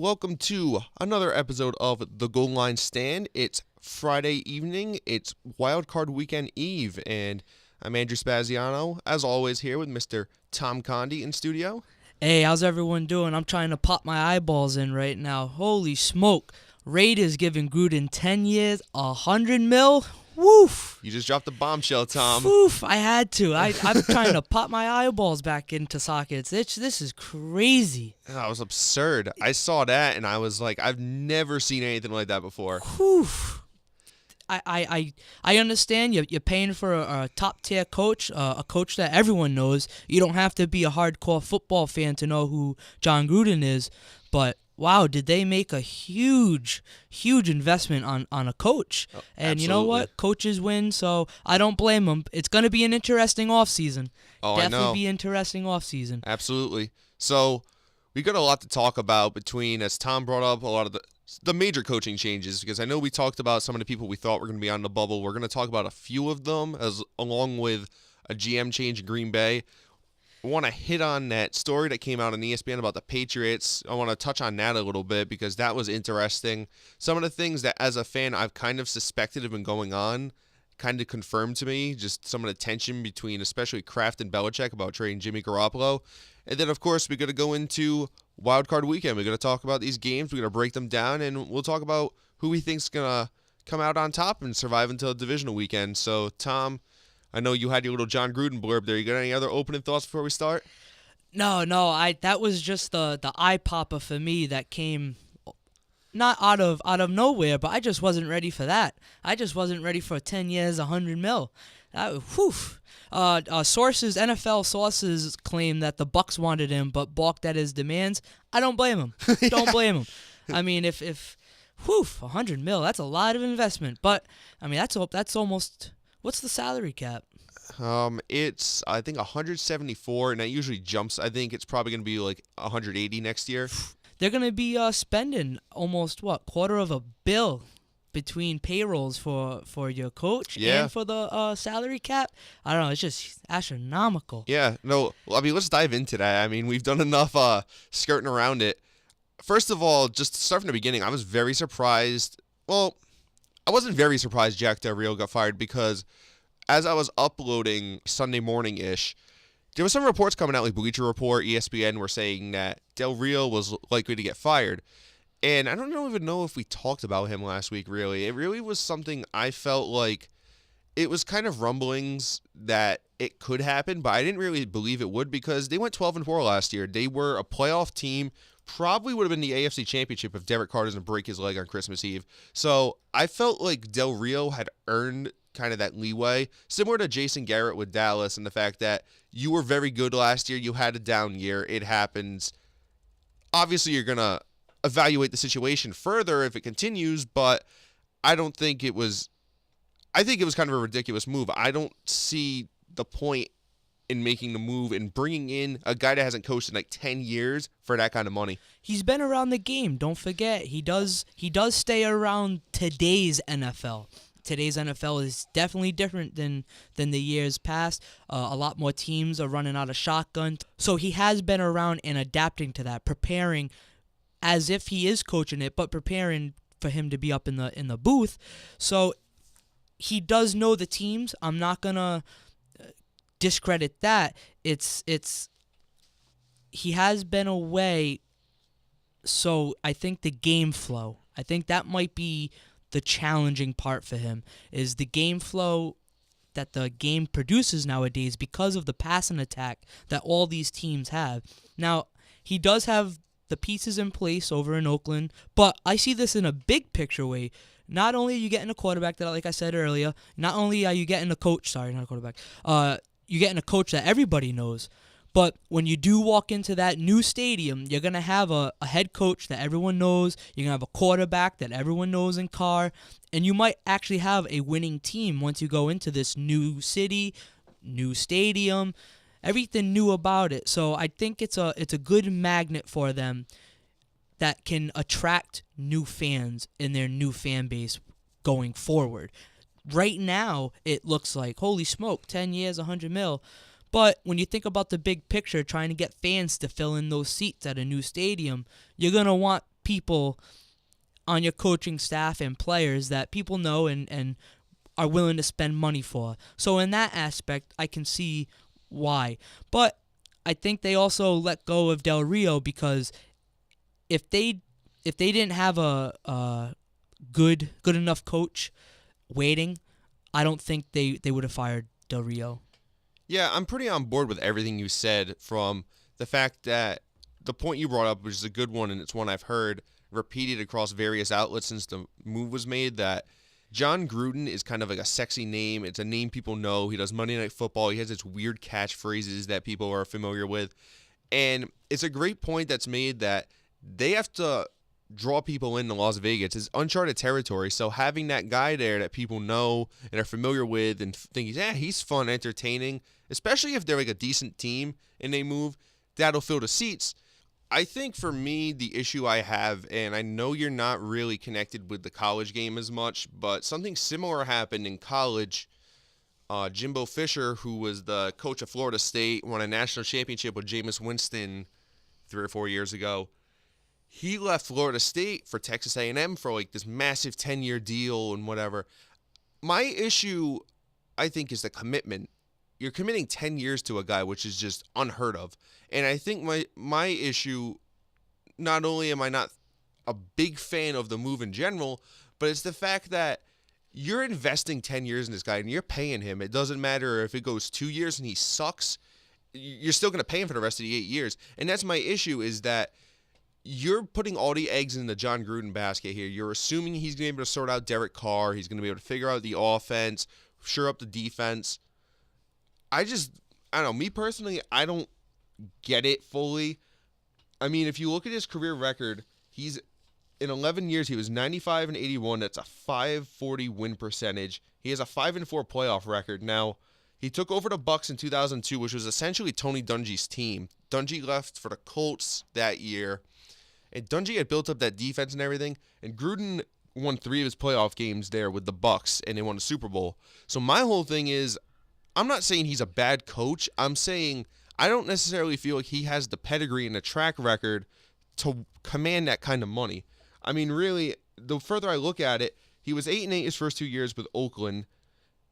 welcome to another episode of The Goal Line Stand. It's Friday evening, it's Wild Card Weekend Eve, and I'm Andrew Spaziano, as always, here with Mr. Tom Condi in studio. Hey, how's everyone doing? I'm trying to pop my eyeballs in right now. Holy smoke. Raiders giving Gruden 10 years, $100 million. Woof. You just dropped the bombshell, Tom. Woof. I had to. I'm trying to pop my eyeballs back into sockets. This is crazy. That was absurd. I saw that, and I was like, I've never seen anything like that before. Woof. I understand you're paying for a top-tier coach, a coach that everyone knows. You don't have to be a hardcore football fan to know who John Gruden is, but wow, did they make a huge investment on a coach. And absolutely. You know what? Coaches win, so I don't blame them. It's going to be an interesting offseason. Oh, Definitely I know. be interesting offseason. Absolutely. So we got a lot to talk about between, as Tom brought up, a lot of the major coaching changes, because I know we talked about some of the people we thought were going to be on the bubble. We're going to talk about a few of them, along with a GM change in Green Bay. I want to hit on that story that came out on ESPN about the Patriots. I want to touch on that a little bit because that was interesting. Some of the things that, as a fan, I've kind of suspected have been going on kind of confirmed to me, just some of the tension between especially Kraft and Belichick about trading Jimmy Garoppolo. And then, of course, we're going to go into Wild Card Weekend. We're going to talk about these games. We're going to break them down, and we'll talk about who we think's going to come out on top and survive until the divisional weekend. So, Tom, I know you had your little John Gruden blurb there. You got any other opening thoughts before we start? No, that was just the eye popper for me that came not out of nowhere, but I just wasn't ready for that. I just wasn't ready for 10 years, $100 million. NFL sources claim that the Bucs wanted him, but balked at his demands. I don't blame him. Don't blame him. I mean, if $100 million, that's a lot of investment. But I mean, that's almost. What's the salary cap? It's I think 174, and that usually jumps. I think it's probably going to be like 180 next year. They're going to be spending almost $250 million between payrolls for your coach and for the salary cap. I don't know. It's just astronomical. Yeah. No. I mean, let's dive into that. I mean, we've done enough skirting around it. First of all, just to start from the beginning, I was very surprised. Well, I wasn't very surprised Jack Del Rio got fired because as I was uploading Sunday morning-ish, there were some reports coming out, like Bleacher Report, ESPN, were saying that Del Rio was likely to get fired. And I don't even know if we talked about him last week, really. It really was something I felt like it was kind of rumblings that it could happen, but I didn't really believe it would because they went 12-4 last year. They were a playoff team. Probably would have been the AFC Championship if Derek Carr doesn't break his leg on Christmas Eve. So I felt like Del Rio had earned kind of that leeway, similar to Jason Garrett with Dallas, and the fact that you were very good last year, you had a down year, it happens. Obviously, you're going to evaluate the situation further if it continues, but I think it was kind of a ridiculous move. I don't see the point in making the move and bringing in a guy that hasn't coached in like 10 years for that kind of money. He's been around the game. Don't forget, he does stay around today's NFL. Today's NFL is definitely different than the years past. A lot more teams are running out of shotgun. So he has been around and adapting to that, preparing as if he is coaching it, but preparing for him to be up in the booth. So he does know the teams. I'm not gonna discredit that. He has been away, so I think the game flow. I think that might be the challenging part for him, is the game flow that the game produces nowadays because of the passing attack that all these teams have. Now, he does have the pieces in place over in Oakland, but I see this in a big picture way. Not only are you getting a quarterback that, like I said earlier, not only are you getting a coach, sorry, not a quarterback, you're getting a coach that everybody knows. But when you do walk into that new stadium, you're going to have a head coach that everyone knows. You're going to have a quarterback that everyone knows in Carr. And you might actually have a winning team once you go into this new city, new stadium, everything new about it. So I think it's a good magnet for them that can attract new fans in their new fan base going forward. Right now, it looks like, holy smoke, 10 years, $100 million. But when you think about the big picture, trying to get fans to fill in those seats at a new stadium, you're going to want people on your coaching staff and players that people know and are willing to spend money for. So in that aspect, I can see why. But I think they also let go of Del Rio because if they didn't have a good enough coach waiting, I don't think they would have fired Del Rio. Yeah, I'm pretty on board with everything you said, from the fact that the point you brought up, which is a good one, and it's one I've heard repeated across various outlets since the move was made, that John Gruden is kind of like a sexy name. It's a name people know. He does Monday Night Football. He has its weird catchphrases that people are familiar with. And it's a great point that's made that they have to draw people into Las Vegas. It's uncharted territory. So having that guy there that people know and are familiar with and think, yeah, he's fun, entertaining, especially if they're like a decent team and they move, that'll fill the seats. I think for me, the issue I have, and I know you're not really connected with the college game as much, but something similar happened in college. Jimbo Fisher, who was the coach of Florida State, won a national championship with Jameis Winston 3 or 4 years ago. He left Florida State for Texas A&M for like this massive 10-year deal and whatever. My issue, I think, is the commitment. You're committing 10 years to a guy, which is just unheard of. And I think my issue, not only am I not a big fan of the move in general, but it's the fact that you're investing 10 years in this guy and you're paying him. It doesn't matter if it goes 2 years and he sucks. You're still going to pay him for the rest of the 8 years. And that's my issue, is that you're putting all the eggs in the John Gruden basket here. You're assuming he's going to be able to sort out Derek Carr. He's going to be able to figure out the offense, shore up the defense. I don't know. Me personally, I don't get it fully. I mean, if you look at his career record, he's in 11 years, he was 95 and 81. That's a 540 win percentage. He has a 5-4 playoff record. Now, he took over the Bucs in 2002, which was essentially Tony Dungy's team. Dungy left for the Colts that year, and Dungy had built up that defense and everything, and Gruden won 3 of his playoff games there with the Bucs, and they won the Super Bowl. So my whole thing is, I'm not saying he's a bad coach. I'm saying I don't necessarily feel like he has the pedigree and the track record to command that kind of money. I mean, really, the further I look at it, he was 8-8 his first 2 years with Oakland.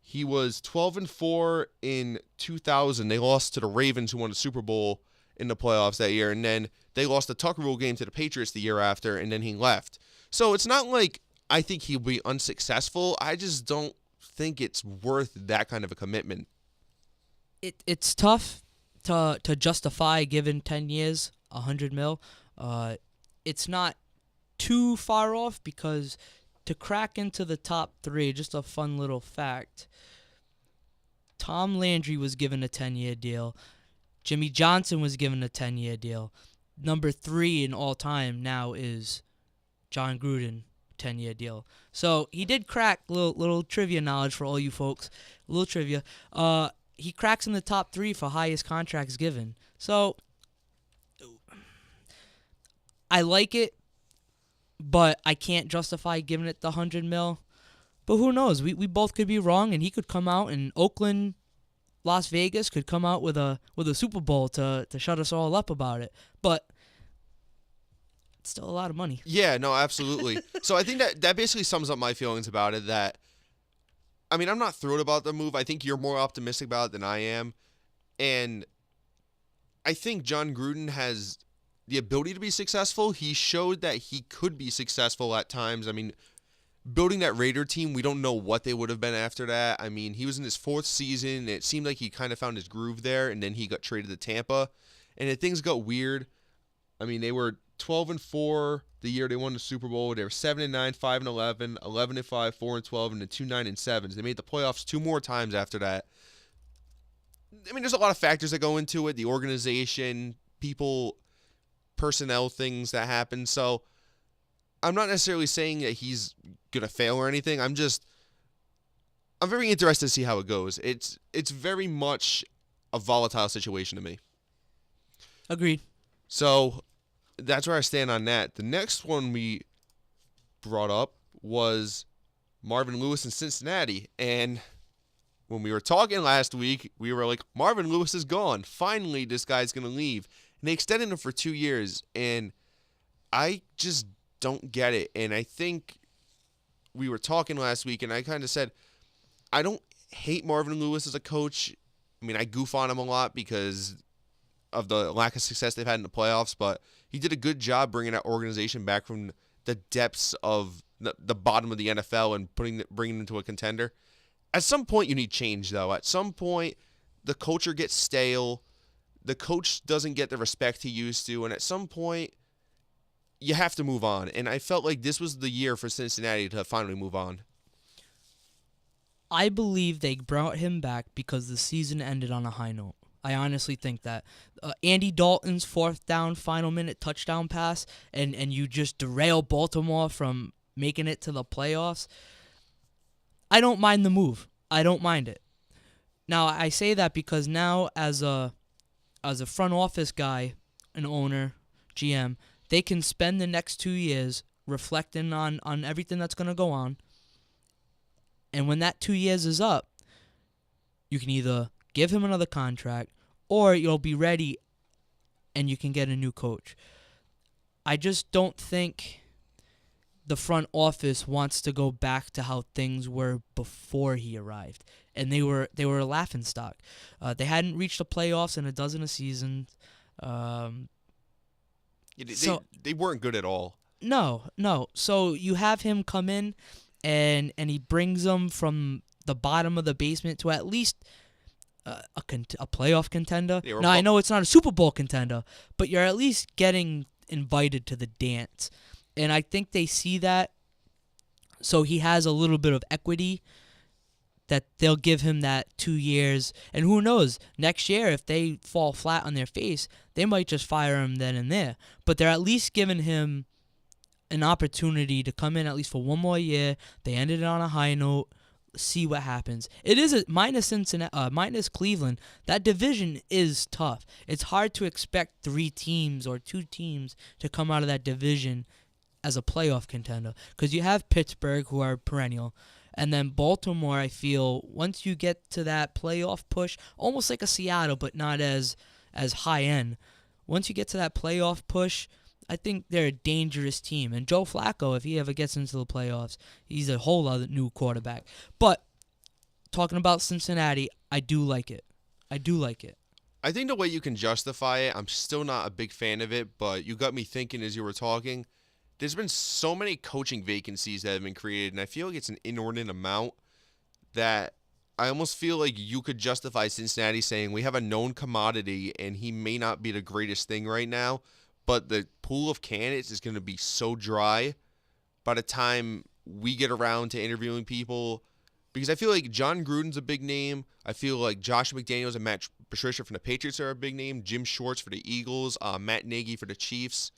He was 12-4 in 2000. They lost to the Ravens, who won the Super Bowl in the playoffs that year, and then they lost the Tuck Rule game to the Patriots the year after, and then he left. So it's not like I think he'll be unsuccessful. I just don't think it's worth that kind of a commitment. It's tough to justify, given 10 years, $100 million. It's not too far off, because to crack into the top 3, just a fun little fact, Tom Landry was given a 10-year deal. Jimmy Johnson was given a 10-year deal. Number 3 in all time now is John Gruden, 10-year deal. So he did crack. Little trivia knowledge for all you folks. A little trivia. He cracks in the top 3 for highest contracts given. So I like it, but I can't justify giving it the $100 million. But who knows? We both could be wrong, and he could come out, and Oakland, Las Vegas could come out with a Super Bowl to shut us all up about it. But it's still a lot of money. Yeah, no, absolutely. So I think that basically sums up my feelings about it. That, I mean, I'm not thrilled about the move. I think you're more optimistic about it than I am. And I think John Gruden has the ability to be successful. He showed that he could be successful at times. I mean, building that Raider team, we don't know what they would have been after that. I mean, he was in his 4th season. It seemed like he kind of found his groove there, and then he got traded to Tampa. And then things got weird. I mean, they were 12-4 the year they won the Super Bowl. They were 7-9, 5-11, 11-5, 4-12, and then 2-9-7. They made the playoffs 2 more times after that. I mean, there's a lot of factors that go into it. The organization, people, personnel things that happen. So I'm not necessarily saying that he's going to fail or anything. I'm very interested to see how it goes. It's very much a volatile situation to me. Agreed. So that's where I stand on that. The next one we brought up was Marvin Lewis in Cincinnati. And when we were talking last week, we were like, Marvin Lewis is gone. Finally, this guy's going to leave. And they extended him for 2 years. And I just don't get it. And I think we were talking last week, and I kind of said, I don't hate Marvin Lewis as a coach. I mean, I goof on him a lot because of the lack of success they've had in the playoffs, but he did a good job bringing that organization back from the depths of the bottom of the NFL and bringing them into a contender. At some point, you need change, though. At some point, the culture gets stale. The coach doesn't get the respect he used to, and at some point, you have to move on. And I felt like this was the year for Cincinnati to finally move on. I believe they brought him back because the season ended on a high note. I honestly think that. Andy Dalton's fourth down, final minute touchdown pass, and you just derail Baltimore from making it to the playoffs. I don't mind the move. I don't mind it. Now, I say that because now as a front office guy, an owner, GM, they can spend the next 2 years reflecting on everything that's going to go on. And when that 2 years is up, you can either give him another contract or you'll be ready and you can get a new coach. I just don't think the front office wants to go back to how things were before he arrived. And they were a laughingstock. They hadn't reached the playoffs in a dozen of seasons. They weren't good at all. No. So you have him come in, and he brings them from the bottom of the basement to at least a playoff contender. Now, I know it's not a Super Bowl contender, but you're at least getting invited to the dance. And I think they see that, so he has a little bit of equity that they'll give him that 2 years. And who knows, next year, if they fall flat on their face, they might just fire him then and there. But they're at least giving him an opportunity to come in at least for one more year. They ended it on a high note. See what happens. It is minus Cleveland. That division is tough. It's hard to expect 3 teams or 2 teams to come out of that division as a playoff contender, because you have Pittsburgh, who are perennial, and then Baltimore. I feel once you get to that playoff push, almost like a Seattle, but not as high end. Once you get to that playoff push, I think they're a dangerous team. And Joe Flacco, if he ever gets into the playoffs, he's a whole other new quarterback. But talking about Cincinnati, I do like it. I think the way you can justify it, I'm still not a big fan of it, but you got me thinking as you were talking. There's been so many coaching vacancies that have been created, and I feel like it's an inordinate amount that I almost feel like you could justify Cincinnati saying we have a known commodity and he may not be the greatest thing right now, but the pool of candidates is going to be so dry by the time we get around to interviewing people. Because I feel like John Gruden's a big name. I feel like Josh McDaniels and Matt Patricia from the Patriots are a big name. Jim Schwartz for the Eagles. Matt Nagy for the Chiefs.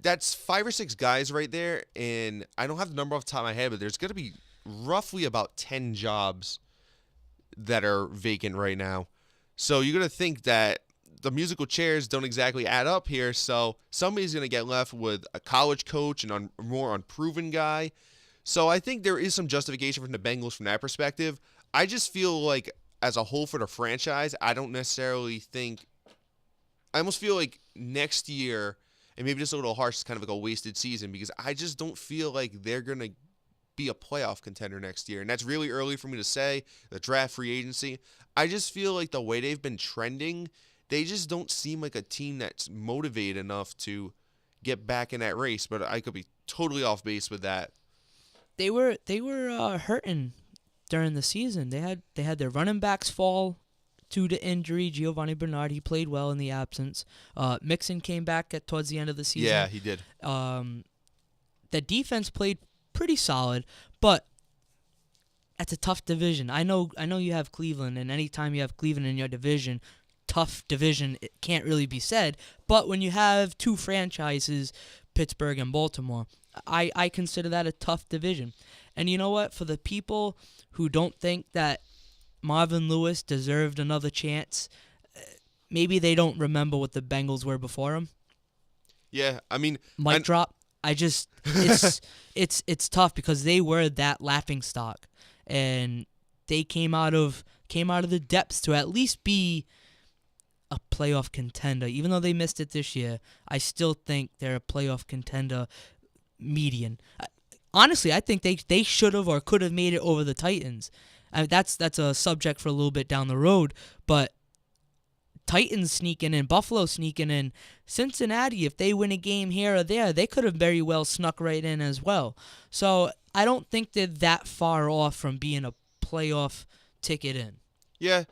That's 5 or 6 guys right there, and I don't have the number off the top of my head, but there's going to be roughly about 10 jobs that are vacant right now. So you're going to think that the musical chairs don't exactly add up here, so somebody's going to get left with a college coach and a more unproven guy. So I think there is some justification from the Bengals from that perspective. I just feel like as a whole for the franchise, I don't necessarily think – I almost feel like next year – and maybe just a little harsh, it's kind of like a wasted season, because I just don't feel like they're going to be a playoff contender next year. And that's really early for me to say, the draft, free agency. I just feel like the way they've been trending, they just don't seem like a team that's motivated enough to get back in that race. But I could be totally off base with that. They were hurting during the season. They had their running backs fall due to injury. Giovanni Bernard, he played well in the absence. Mixon came back towards the end of the season. Yeah, he did. The defense played pretty solid, but that's a tough division. I know you have Cleveland, and anytime you have Cleveland in your division, tough division, it can't really be said. But when you have 2 franchises, Pittsburgh and Baltimore, I consider that a tough division. And you know what? For the people who don't think that Marvin Lewis deserved another chance, maybe they don't remember what the Bengals were before him. Yeah, I mean, mic drop. It's tough because they were that laughing stock, and they came out of the depths to at least be a playoff contender. Even though they missed it this year, I still think they're a playoff contender. median. Honestly, I think they should have or could have made it over the Titans. That's a subject for a little bit down the road, but Titans sneaking in, Buffalo sneaking in, Cincinnati, if they win a game here or there, they could have very well snuck right in as well. So I don't think they're that far off from being a playoff ticket in. Yeah,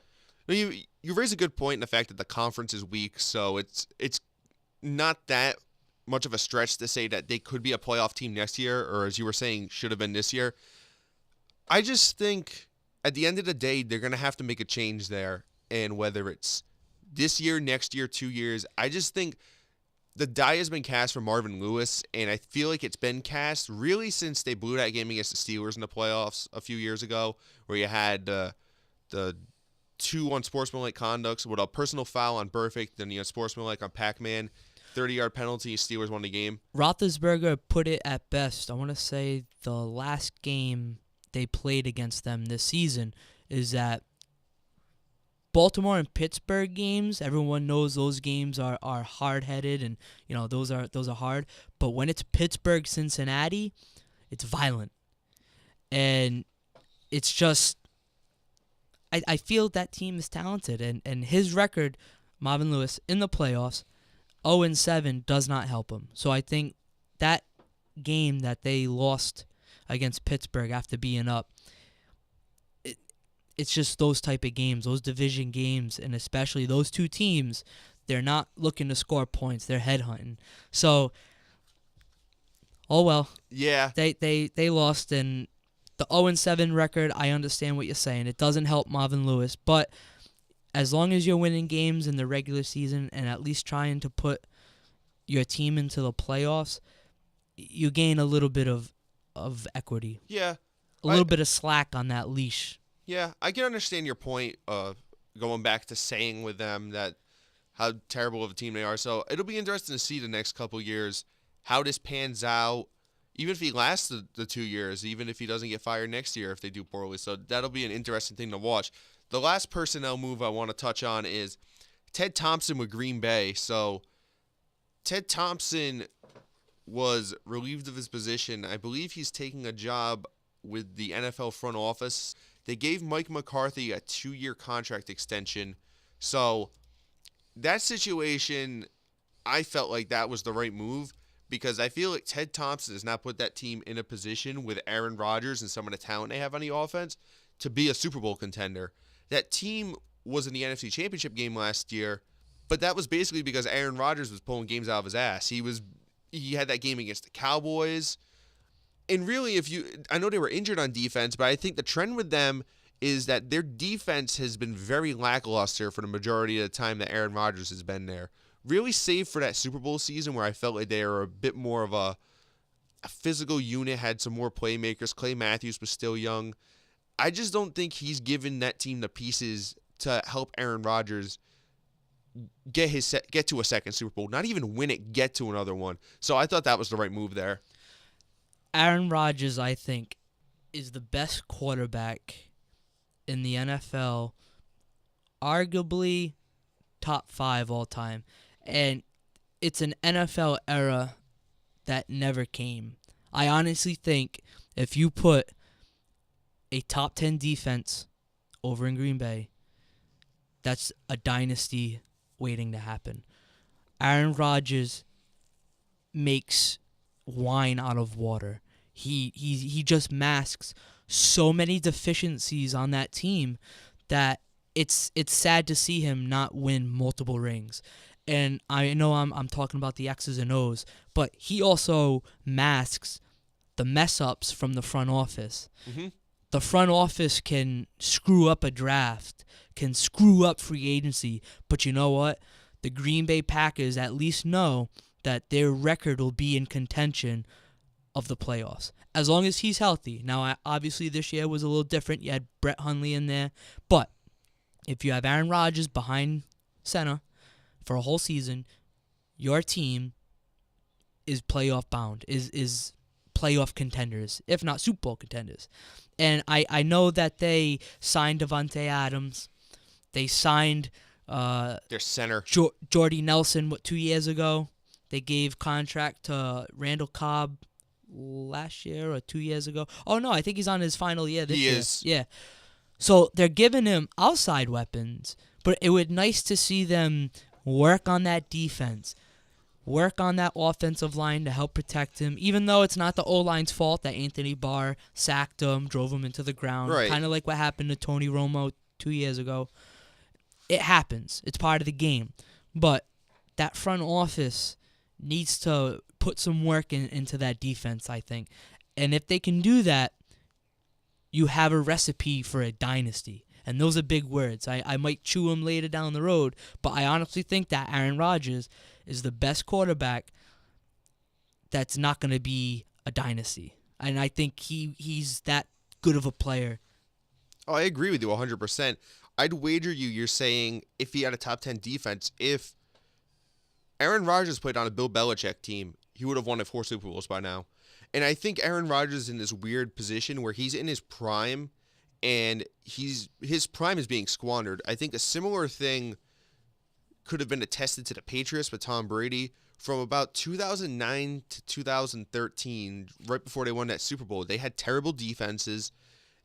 I mean, you raise a good point in the fact that the conference is weak, so it's not that much of a stretch to say that they could be a playoff team next year, or as you were saying, should have been this year. I just think at the end of the day, they're going to have to make a change there, and whether it's this year, next year, 2 years, I just think the die has been cast for Marvin Lewis, and I feel like it's been cast really since they blew that game against the Steelers in the playoffs a few years ago, where you had the two unsportsmanlike conducts with a personal foul on Burfict, then sportsmanlike on Pac-Man, 30-yard penalty, Steelers won the game. Roethlisberger put it at best. I want to say the last game they played against them this season is that Baltimore and Pittsburgh games, everyone knows those games are hard-headed and those are hard. But when it's Pittsburgh Cincinnati, it's violent. And it's just I feel that team is talented and his record, Marvin Lewis, in the playoffs, 0-7 does not help him. So I think that game that they lost against Pittsburgh after being up, it's just those type of games, those division games, and especially those two teams, they're not looking to score points. They're headhunting. So, oh well. Yeah. They lost, and the 0-7 record, I understand what you're saying. It doesn't help Marvin Lewis, but as long as you're winning games in the regular season and at least trying to put your team into the playoffs, you gain a little bit of equity. Yeah. A little bit of slack on that leash. Yeah, I can understand your point going back to saying with them that how terrible of a team they are. So it'll be interesting to see the next couple years how this pans out, even if he lasts the 2 years, even if he doesn't get fired next year if they do poorly. So that'll be an interesting thing to watch. The last personnel move I want to touch on is Ted Thompson with Green Bay. So Ted Thompson was relieved of his position. I believe he's taking a job with the NFL front office. They gave Mike McCarthy a 2-year contract extension. So that situation, I felt like that was the right move because I feel like Ted Thompson has not put that team in a position with Aaron Rodgers and some of the talent they have on the offense to be a Super Bowl contender. That team was in the NFC Championship game last year, but that was basically because Aaron Rodgers was pulling games out of his ass. He had that game against the Cowboys. And really, I know they were injured on defense, but I think the trend with them is that their defense has been very lackluster for the majority of the time that Aaron Rodgers has been there. Really save for that Super Bowl season where I felt like they were a bit more of a physical unit, had some more playmakers. Clay Matthews was still young. I just don't think he's given that team the pieces to help Aaron Rodgers get to a second Super Bowl. Not even win it, get to another one. So I thought that was the right move there. Aaron Rodgers, I think, is the best quarterback in the NFL, arguably top 5 all time. And it's an NFL era that never came. I honestly think if you put a top 10 defense over in Green Bay, that's a dynasty waiting to happen. Aaron Rodgers makes wine out of water. He just masks so many deficiencies on that team that it's sad to see him not win multiple rings. And I know I'm talking about the X's and O's, but he also masks the mess ups from the front office. Mm-hmm. The front office can screw up a draft, can screw up free agency, but you know what? The Green Bay Packers at least know that their record will be in contention of the playoffs, as long as he's healthy. Now, obviously, this year was a little different. You had Brett Hundley in there. But if you have Aaron Rodgers behind center for a whole season, your team is playoff bound, is playoff contenders, if not Super Bowl contenders. And I know that they signed Davante Adams. They signed their center. Jordy Nelson, 2 years ago? They gave contract to Randall Cobb last year or 2 years ago. Oh no, I think he's on his final year this He year. is. Yeah. So they're giving him outside weapons, but it would nice to see them work on that defense, work on that offensive line to help protect him, even though it's not the O-line's fault that Anthony Barr sacked him, drove him into the ground, Right. kind of like what happened to Tony Romo 2 years ago. It happens. It's part of the game. But that front office needs to put some work into that defense, I think. And if they can do that, you have a recipe for a dynasty. And those are big words. I might chew them later down the road, but I honestly think that Aaron Rodgers is the best quarterback that's not going to be a dynasty. And I think he's that good of a player. Oh, I agree with you 100%. I'd wager you're saying if he had a top 10 defense, if Aaron Rodgers played on a Bill Belichick team, he would have won 4 Super Bowls by now. And I think Aaron Rodgers is in this weird position where he's in his prime and his prime is being squandered. I think a similar thing could have been attested to the Patriots with Tom Brady from about 2009 to 2013, right before they won that Super Bowl. They had terrible defenses.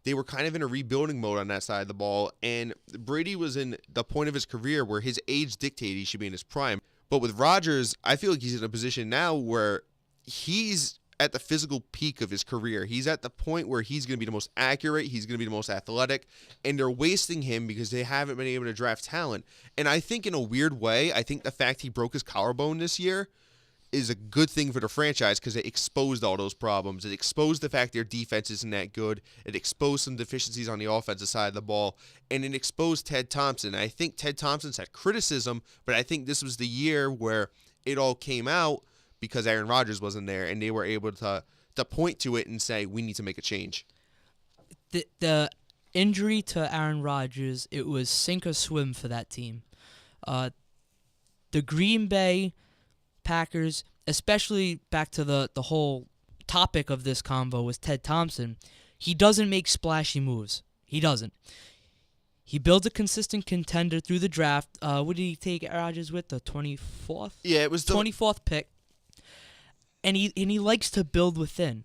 They were kind of in a rebuilding mode on that side of the ball, and Brady was in the point of his career where his age dictated he should be in his prime. But with Rodgers, I feel like he's in a position now where he's at the physical peak of his career. He's at the point where he's going to be the most accurate, he's going to be the most athletic, and they're wasting him because they haven't been able to draft talent. And I think in a weird way, I think the fact he broke his collarbone this year is a good thing for the franchise because it exposed all those problems. It exposed the fact their defense isn't that good. It exposed some deficiencies on the offensive side of the ball. And it exposed Ted Thompson. I think Ted Thompson's had criticism, but I think this was the year where it all came out because Aaron Rodgers wasn't there, and they were able to point to it and say, we need to make a change. The injury to Aaron Rodgers, it was sink or swim for that team. The Green Bay Packers, especially back to the whole topic of this convo was Ted Thompson. He doesn't make splashy moves. He doesn't. He builds a consistent contender through the draft. What did he take Rodgers with? The 24th? Yeah, it was the 24th pick. And he likes to build within.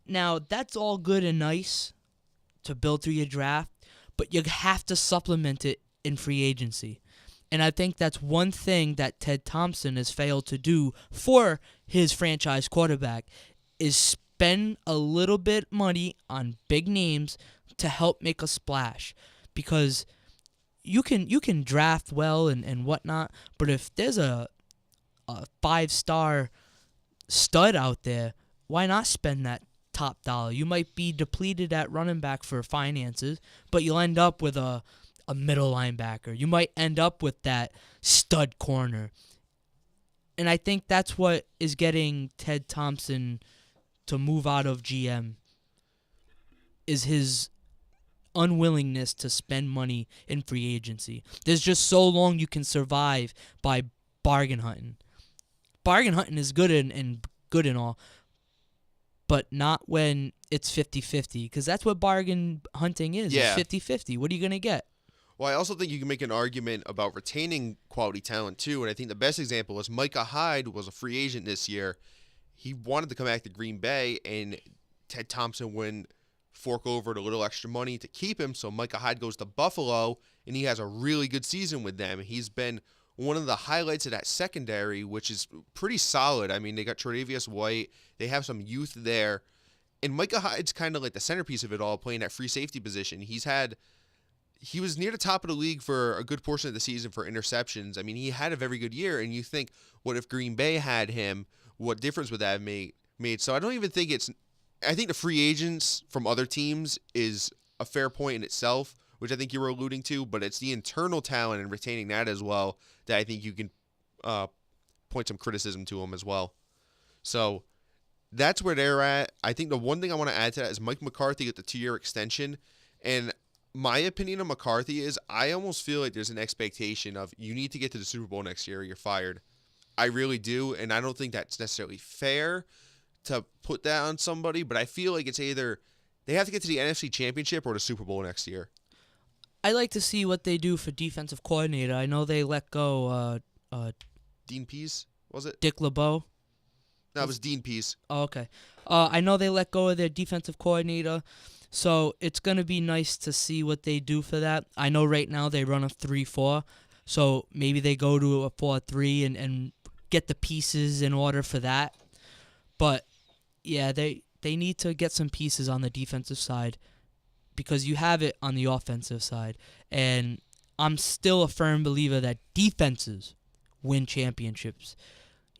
Now, that's all good and nice to build through your draft, but you have to supplement it in free agency. And I think that's one thing that Ted Thompson has failed to do for his franchise quarterback is spend a little bit money on big names to help make a splash. Because you can draft well and whatnot, but if there's a 5-star stud out there, why not spend that top dollar? You might be depleted at running back for finances, but you'll end up with a middle linebacker. You might end up with that stud corner. And I think that's what is getting Ted Thompson to move out of GM is his unwillingness to spend money in free agency. There's just so long you can survive by bargain hunting. Bargain hunting is good and all, but not when it's 50-50, because that's what bargain hunting is. Yeah. It's 50-50. What are you going to get? Well, I also think you can make an argument about retaining quality talent, too, and I think the best example is Micah Hyde was a free agent this year. He wanted to come back to Green Bay, and Ted Thompson wouldn't fork over a little extra money to keep him, so Micah Hyde goes to Buffalo, and he has a really good season with them. He's been one of the highlights of that secondary, which is pretty solid. I mean, they got Tre'Davious White. They have some youth there. And Micah Hyde's kind of like the centerpiece of it all, playing that free safety position. He was near the top of the league for a good portion of the season for interceptions. I mean, he had a very good year, and you think, what if Green Bay had him? What difference would that have made? So I don't even think I think the free agents from other teams is a fair point in itself, which I think you were alluding to, but it's the internal talent and retaining that as well that I think you can point some criticism to them as well. So that's where they're at. I think the one thing I want to add to that is Mike McCarthy got the 2-year extension, and my opinion of McCarthy is I almost feel like there's an expectation of you need to get to the Super Bowl next year or you're fired. I really do, and I don't think that's necessarily fair to put that on somebody, but I feel like it's either they have to get to the NFC Championship or the Super Bowl next year. I like to see what they do for defensive coordinator. I know they let go Dean Pease, was it? Dick LeBeau. No, it was Dean Pease. Oh, okay. I know they let go of their defensive coordinator, so it's going to be nice to see what they do for that. I know right now they run a 3-4, so maybe they go to a 4-3 and get the pieces in order for that. But, yeah, they need to get some pieces on the defensive side because you have it on the offensive side. And I'm still a firm believer that defenses win championships.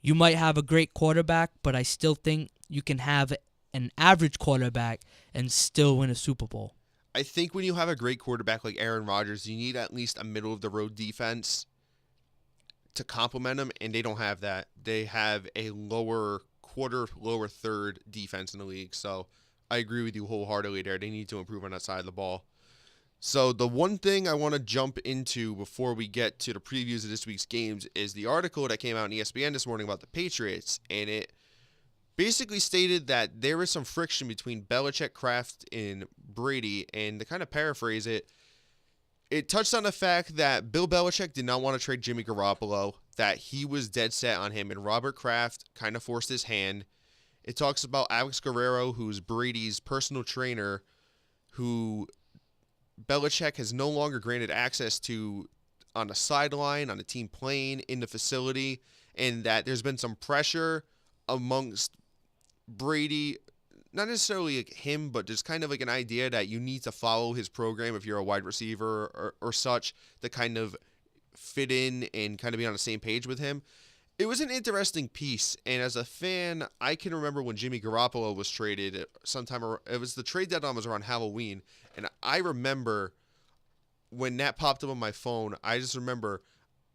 You might have a great quarterback, but I still think you can have an average quarterback and still win a Super Bowl. I think when you have a great quarterback like Aaron Rodgers, you need at least a middle-of-the-road defense to complement him, and they don't have that. They have a lower quarter, lower third defense in the league, so I agree with you wholeheartedly there. They need to improve on that side of the ball. So the one thing I want to jump into before we get to the previews of this week's games is the article that came out on ESPN this morning about the Patriots, and it basically stated that there is some friction between Belichick, Kraft, and Brady, and to kind of paraphrase it, it touched on the fact that Bill Belichick did not want to trade Jimmy Garoppolo, that he was dead set on him, and Robert Kraft kind of forced his hand. It talks about Alex Guerrero, who's Brady's personal trainer, who Belichick has no longer granted access to on the sideline, on the team plane, in the facility, and that there's been some pressure amongst Brady, not necessarily like him, but just kind of like an idea that you need to follow his program if you're a wide receiver or such to kind of fit in and kind of be on the same page with him. It was an interesting piece, and as a fan, I can remember when Jimmy Garoppolo was traded sometime. It was the trade deadline was around Halloween, and I remember when that popped up on my phone. I just remember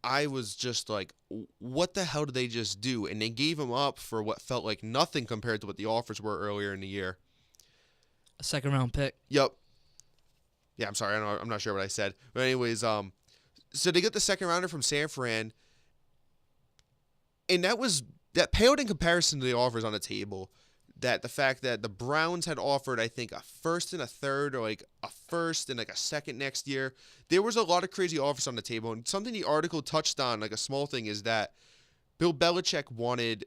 I was just like, "What the hell did they just do?" And they gave him up for what felt like nothing compared to what the offers were earlier in the year. A second-round pick. Yep. Yeah, I'm sorry. I'm not sure what I said, but anyways, so they got the second rounder from San Fran. And that paled in comparison to the offers on the table. That the fact that the Browns had offered, I think, a first and a third, or like a first and like a second next year. There was a lot of crazy offers on the table. And something the article touched on, like a small thing, is that Bill Belichick wanted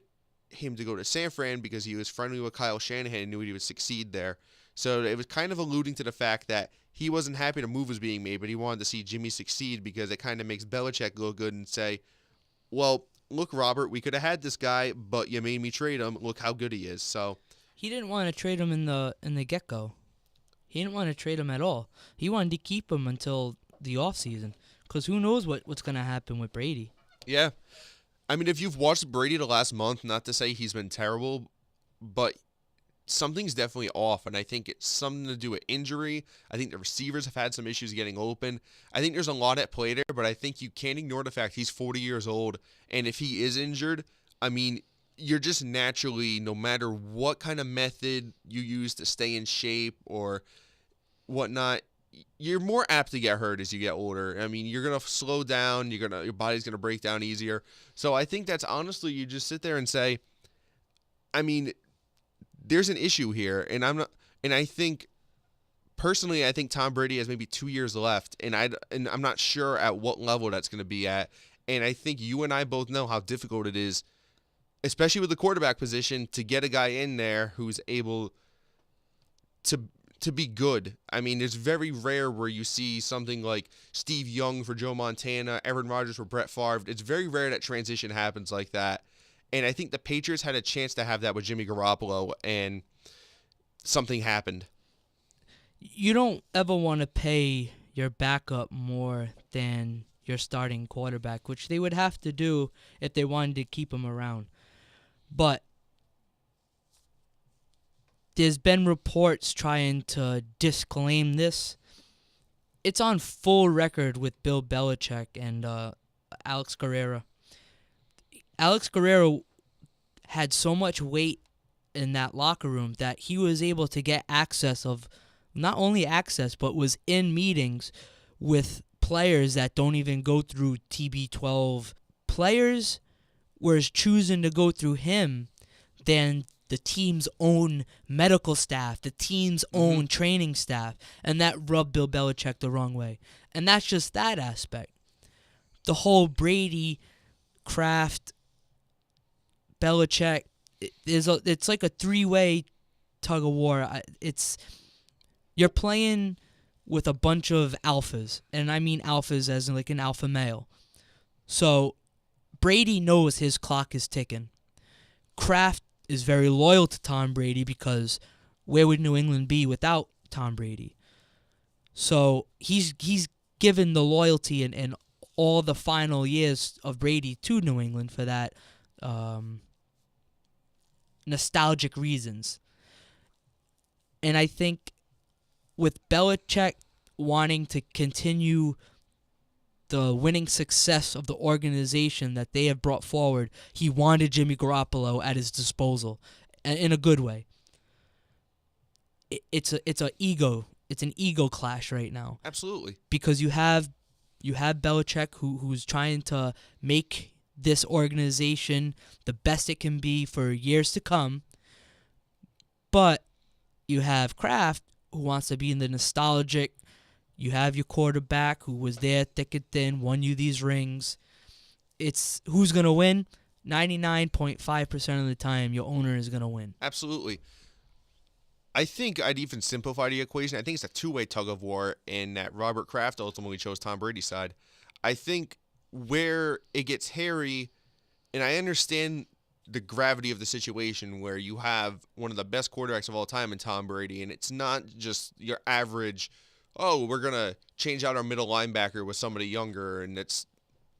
him to go to San Fran because he was friendly with Kyle Shanahan and knew he would succeed there. So it was kind of alluding to the fact that he wasn't happy the move was being made, but he wanted to see Jimmy succeed because it kind of makes Belichick look good and say, well, look, Robert, we could have had this guy, but you made me trade him. Look how good he is. So He didn't want to trade him in the get-go. He didn't want to trade him at all. He wanted to keep him until the offseason because who knows what's going to happen with Brady. yeah. I mean, if you've watched Brady the last month, not to say he's been terrible, but something's definitely off, and I think it's something to do with injury. I think the receivers have had some issues getting open. I think there's a lot at play there, but I think you can't ignore the fact he's 40 years old, and if he is injured, I mean, you're just naturally, no matter what kind of method you use to stay in shape or whatnot, you're more apt to get hurt as you get older. I mean, you're gonna slow down. Your body's gonna break down easier. So I think that's honestly, you just sit there and say, I mean, there's an issue here, and I think personally, I think Tom Brady has maybe 2 years left, and I'm not sure at what level that's gonna be at. And I think you and I both know how difficult it is, especially with the quarterback position, to get a guy in there who's able to be good. I mean, it's very rare where you see something like Steve Young for Joe Montana, Aaron Rodgers for Brett Favre. It's very rare that transition happens like that. And I think the Patriots had a chance to have that with Jimmy Garoppolo, and something happened. You don't ever want to pay your backup more than your starting quarterback, which they would have to do if they wanted to keep him around. But there's been reports trying to disclaim this. It's on full record with Bill Belichick and Alex Guerrero. Alex Guerrero had so much weight in that locker room that he was able to get access of, not only access, but was in meetings with players that don't even go through TB12. Players were choosing to go through him than the team's own medical staff, the team's own training staff, and that rubbed Bill Belichick the wrong way. And that's just that aspect. The whole Brady, Kraft, Belichick, it's like a three-way tug of war. You're playing with a bunch of alphas, and I mean alphas as in like an alpha male. So Brady knows his clock is ticking. Kraft is very loyal to Tom Brady because where would New England be without Tom Brady? So he's given the loyalty and all the final years of Brady to New England for that um, nostalgic reasons. And I think with Belichick wanting to continue the winning success of the organization that they have brought forward, he wanted Jimmy Garoppolo at his disposal, in a good way. It's an ego clash right now Absolutely. because you have Belichick who's trying to make this organization the best it can be for years to come, but you have Kraft who wants to be in the nostalgic. You have your quarterback who was there thick and thin, won you these rings. It's who's going to win? 99.5% of the time, your owner is going to win. Absolutely. I think I'd even simplify the equation. I think it's a two-way tug of war in that Robert Kraft ultimately chose Tom Brady's side. I think where it gets hairy, and I understand the gravity of the situation where you have one of the best quarterbacks of all time in Tom Brady, and it's not just your average, oh, we're going to change out our middle linebacker with somebody younger, and it's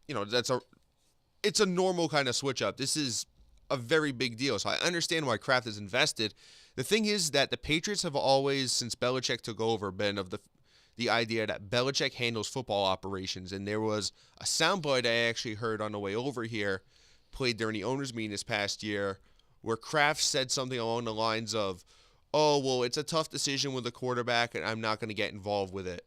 a normal kind of switch up. This is a very big deal. So I understand why Kraft is invested. The thing is that the Patriots have always, since Belichick took over, been of the idea that Belichick handles football operations. And there was a soundbite I actually heard on the way over here, played during the owners' meeting this past year, where Kraft said something along the lines of, oh, well, it's a tough decision with the quarterback, and I'm not going to get involved with it.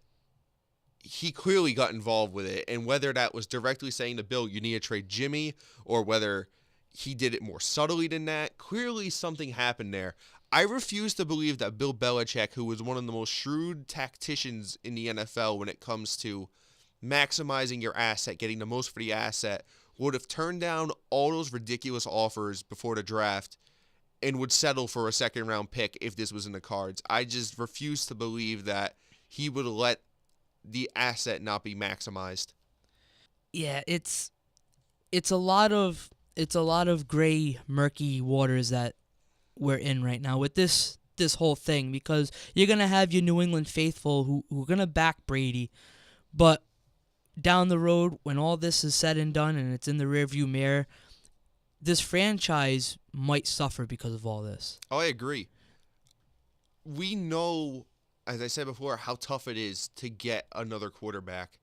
He clearly got involved with it, and whether that was directly saying to Bill, you need to trade Jimmy, or whether he did it more subtly than that, clearly something happened there. I refuse to believe that Bill Belichick, who was one of the most shrewd tacticians in the NFL when it comes to maximizing your asset, getting the most for the asset, would have turned down all those ridiculous offers before the draft and would settle for a second-round pick if this was in the cards. I just refuse to believe that he would let the asset not be maximized. Yeah, it's a lot of gray, murky waters that we're in right now with this whole thing, because you're gonna have your New England faithful who are gonna back Brady, but down the road, when all this is said and done and it's in the rearview mirror, this franchise might suffer because of all this. Oh, I agree. We know, as I said before, how tough it is to get another quarterback.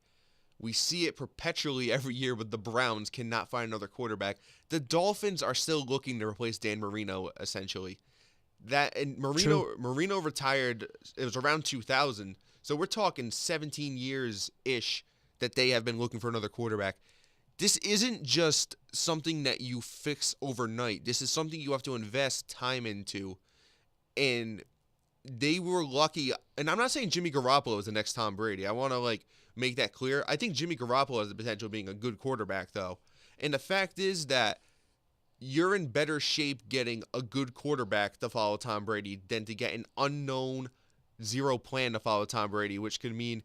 We see it perpetually every year with the Browns cannot find another quarterback. The Dolphins are still looking to replace Dan Marino, essentially. Marino retired, it was around 2000, so we're talking 17 years-ish that they have been looking for another quarterback. This isn't just something that you fix overnight. This is something you have to invest time into. And they were lucky. And I'm not saying Jimmy Garoppolo is the next Tom Brady. I want to make that clear. I think Jimmy Garoppolo has the potential of being a good quarterback, though. And the fact is that you're in better shape getting a good quarterback to follow Tom Brady than to get an unknown zero plan to follow Tom Brady, which could mean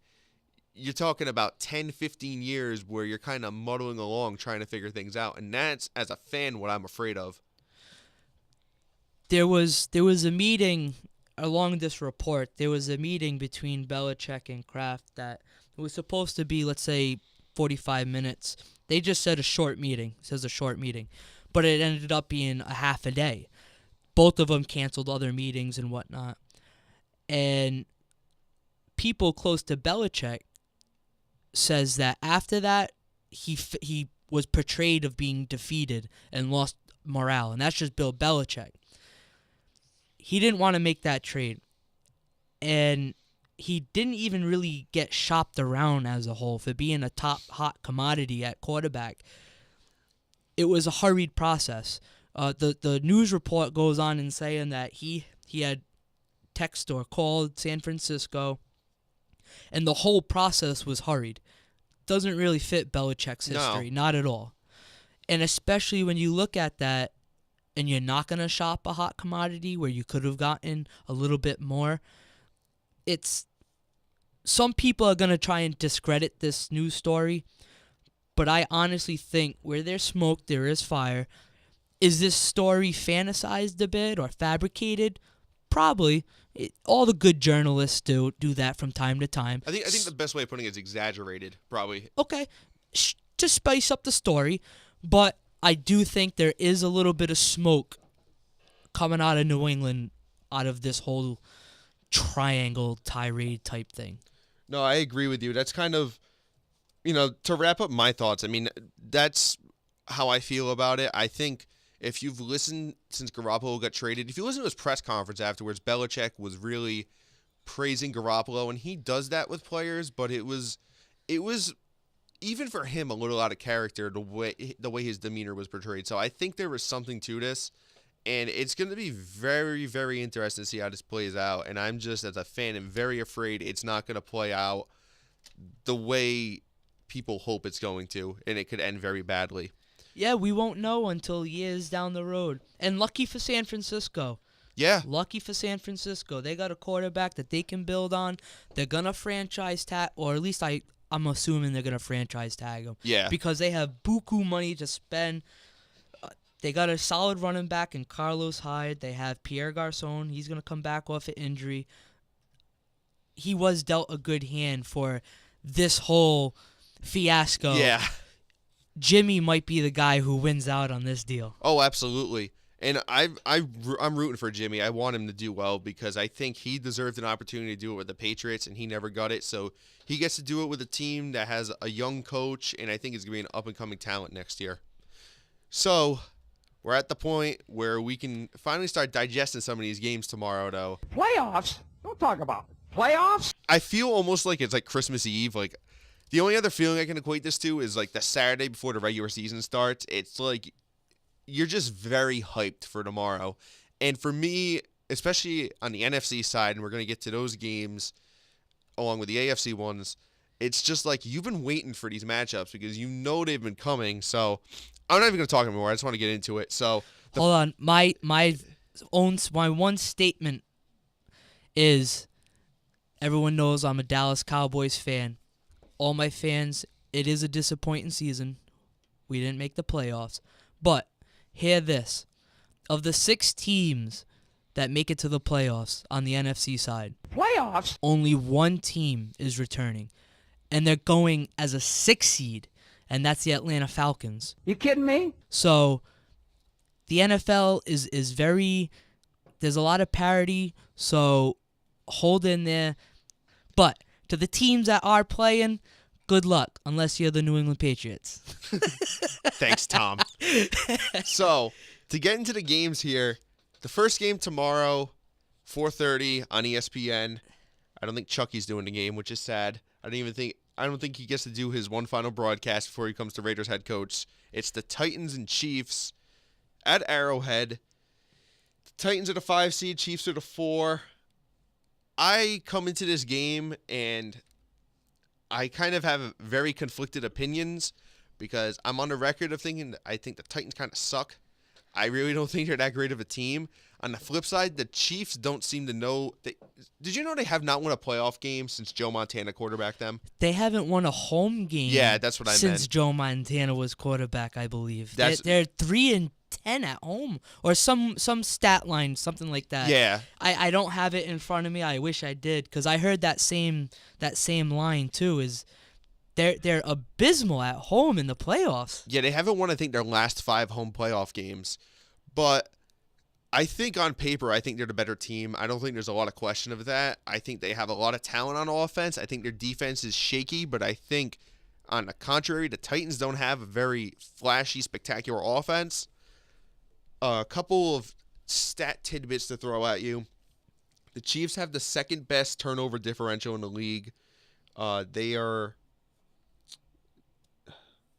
you're talking about 10, 15 years where you're kind of muddling along trying to figure things out. And that's, as a fan, what I'm afraid of. There was a meeting along this report. There was a meeting between Belichick and Kraft that was supposed to be, let's say, 45 minutes. They just said a short meeting. It says a short meeting. But it ended up being a half a day. Both of them canceled other meetings and whatnot. And people close to Belichick says that after that, he was portrayed of being defeated and lost morale. And that's just Bill Belichick. He didn't want to make that trade. And he didn't even really get shopped around as a whole for being a top hot commodity at quarterback. It was a hurried process. The news report goes on in saying that he had text or called San Francisco, and the whole process was hurried. Doesn't really fit Belichick's history, not at all. And especially when you look at that, and you're not going to shop a hot commodity where you could have gotten a little bit more, it's some people are going to try and discredit this news story, but I honestly think where there's smoke, there is fire. Is this story fantasized a bit or fabricated? Probably. All the good journalists do that from time to time. I think the best way of putting it is exaggerated, probably. Okay, to spice up the story, but I do think there is a little bit of smoke coming out of New England out of this whole triangle tirade type thing. No, I agree with you. That's kind of, to wrap up my thoughts, I mean, that's how I feel about it. I think if you've listened since Garoppolo got traded, if you listen to his press conference afterwards, Belichick was really praising Garoppolo, and he does that with players, but it was even for him a little out of character the way his demeanor was portrayed. So I think there was something to this, and it's going to be very, very interesting to see how this plays out. And I'm just, as a fan, am very afraid it's not going to play out the way people hope it's going to, and it could end very badly. Yeah, we won't know until years down the road. And lucky for San Francisco. Yeah. Lucky for San Francisco. They got a quarterback that they can build on. They're going to franchise tag, or at least I'm assuming they're going to franchise tag him. Yeah. Because they have buku money to spend. They got a solid running back in Carlos Hyde. They have Pierre Garçon. He's going to come back off an injury. He was dealt a good hand for this whole fiasco. Yeah. Jimmy might be the guy who wins out on this deal. Oh, absolutely. And I'm rooting for Jimmy. I want him to do well because I think he deserved an opportunity to do it with the Patriots, and he never got it. So he gets to do it with a team that has a young coach, and I think he's going to be an up-and-coming talent next year. So we're at the point where we can finally start digesting some of these games tomorrow, though. Playoffs? Don't talk about it. Playoffs? I feel almost like it's like Christmas Eve. Like, the only other feeling I can equate this to is like the Saturday before the regular season starts. It's like you're just very hyped for tomorrow. And for me, especially on the NFC side, and we're going to get to those games along with the AFC ones, it's just like you've been waiting for these matchups because you know they've been coming. So I'm not even going to talk anymore. I just want to get into it. So hold on. My one statement is everyone knows I'm a Dallas Cowboys fan. All my fans, it is a disappointing season. We didn't make the playoffs. But hear this. Of the 6 teams that make it to the playoffs on the NFC side, Playoffs? only one team is returning. And they're going as a 6 seed, and that's the Atlanta Falcons. You kidding me? So the NFL is very, there's a lot of parity, so hold in there. But to the teams that are playing, good luck, unless you're the New England Patriots. Thanks, Tom. So, to get into the games here, the first game tomorrow, 4:30 on ESPN. I don't think Chucky's doing the game, which is sad. I don't think he gets to do his one final broadcast before he comes to Raiders head coach. It's the Titans and Chiefs at Arrowhead. The Titans are the 5 seed, Chiefs are the 4. I come into this game and I kind of have very conflicted opinions because I'm on the record of thinking that I think the Titans kind of suck. I really don't think they're that great of a team. On the flip side, the Chiefs don't seem to know. Did you know they have not won a playoff game since Joe Montana quarterbacked them? They haven't won a home game. Yeah, that's what I meant. Since Joe Montana was quarterback, I believe. That's- They're 3-10 at home, or some stat line, something like that. Yeah. I don't have it in front of me. I wish I did, because I heard that same line too. Is they're abysmal at home in the playoffs. Yeah, they haven't won, I think, their last 5 home playoff games. But I think on paper, I think they're the better team. I don't think there's a lot of question of that. I think they have a lot of talent on offense. I think their defense is shaky, but I think on the contrary, the Titans don't have a very flashy, spectacular offense. A couple of stat tidbits to throw at you. The Chiefs have the second best turnover differential in the league. They are...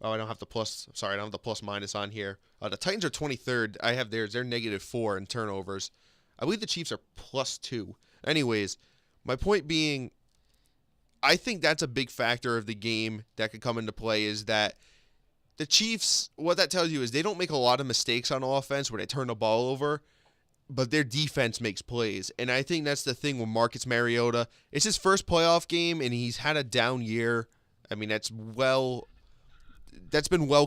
Oh, I don't have the plus. Sorry, I don't have the plus minus on here. The Titans are 23rd. I have theirs. They're -4 in turnovers. I believe the Chiefs are +2. Anyways, my point being, I think that's a big factor of the game that could come into play is that the Chiefs, what that tells you is they don't make a lot of mistakes on offense where they turn the ball over, but their defense makes plays. And I think that's the thing with Marcus Mariota. It's his first playoff game, and he's had a down year. I mean, that's been well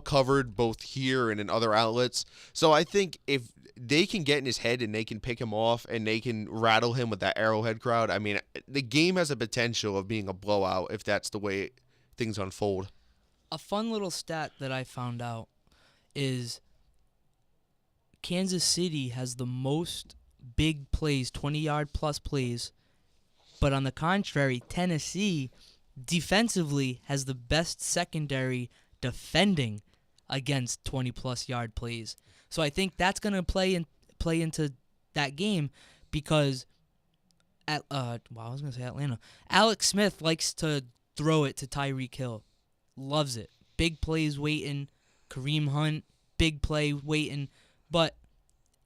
covered both here and in other outlets. So I think if they can get in his head and they can pick him off and they can rattle him with that Arrowhead crowd, I mean, the game has a potential of being a blowout if that's the way things unfold. A fun little stat that I found out is Kansas City has the most big plays, 20-yard plus plays, but on the contrary, Tennessee defensively has the best secondary defending against 20-plus yard plays. So I think that's going to play into that game because I was going to say Atlanta. Alex Smith likes to throw it to Tyreek Hill. Loves it. Big plays waiting. Kareem Hunt, big play waiting. But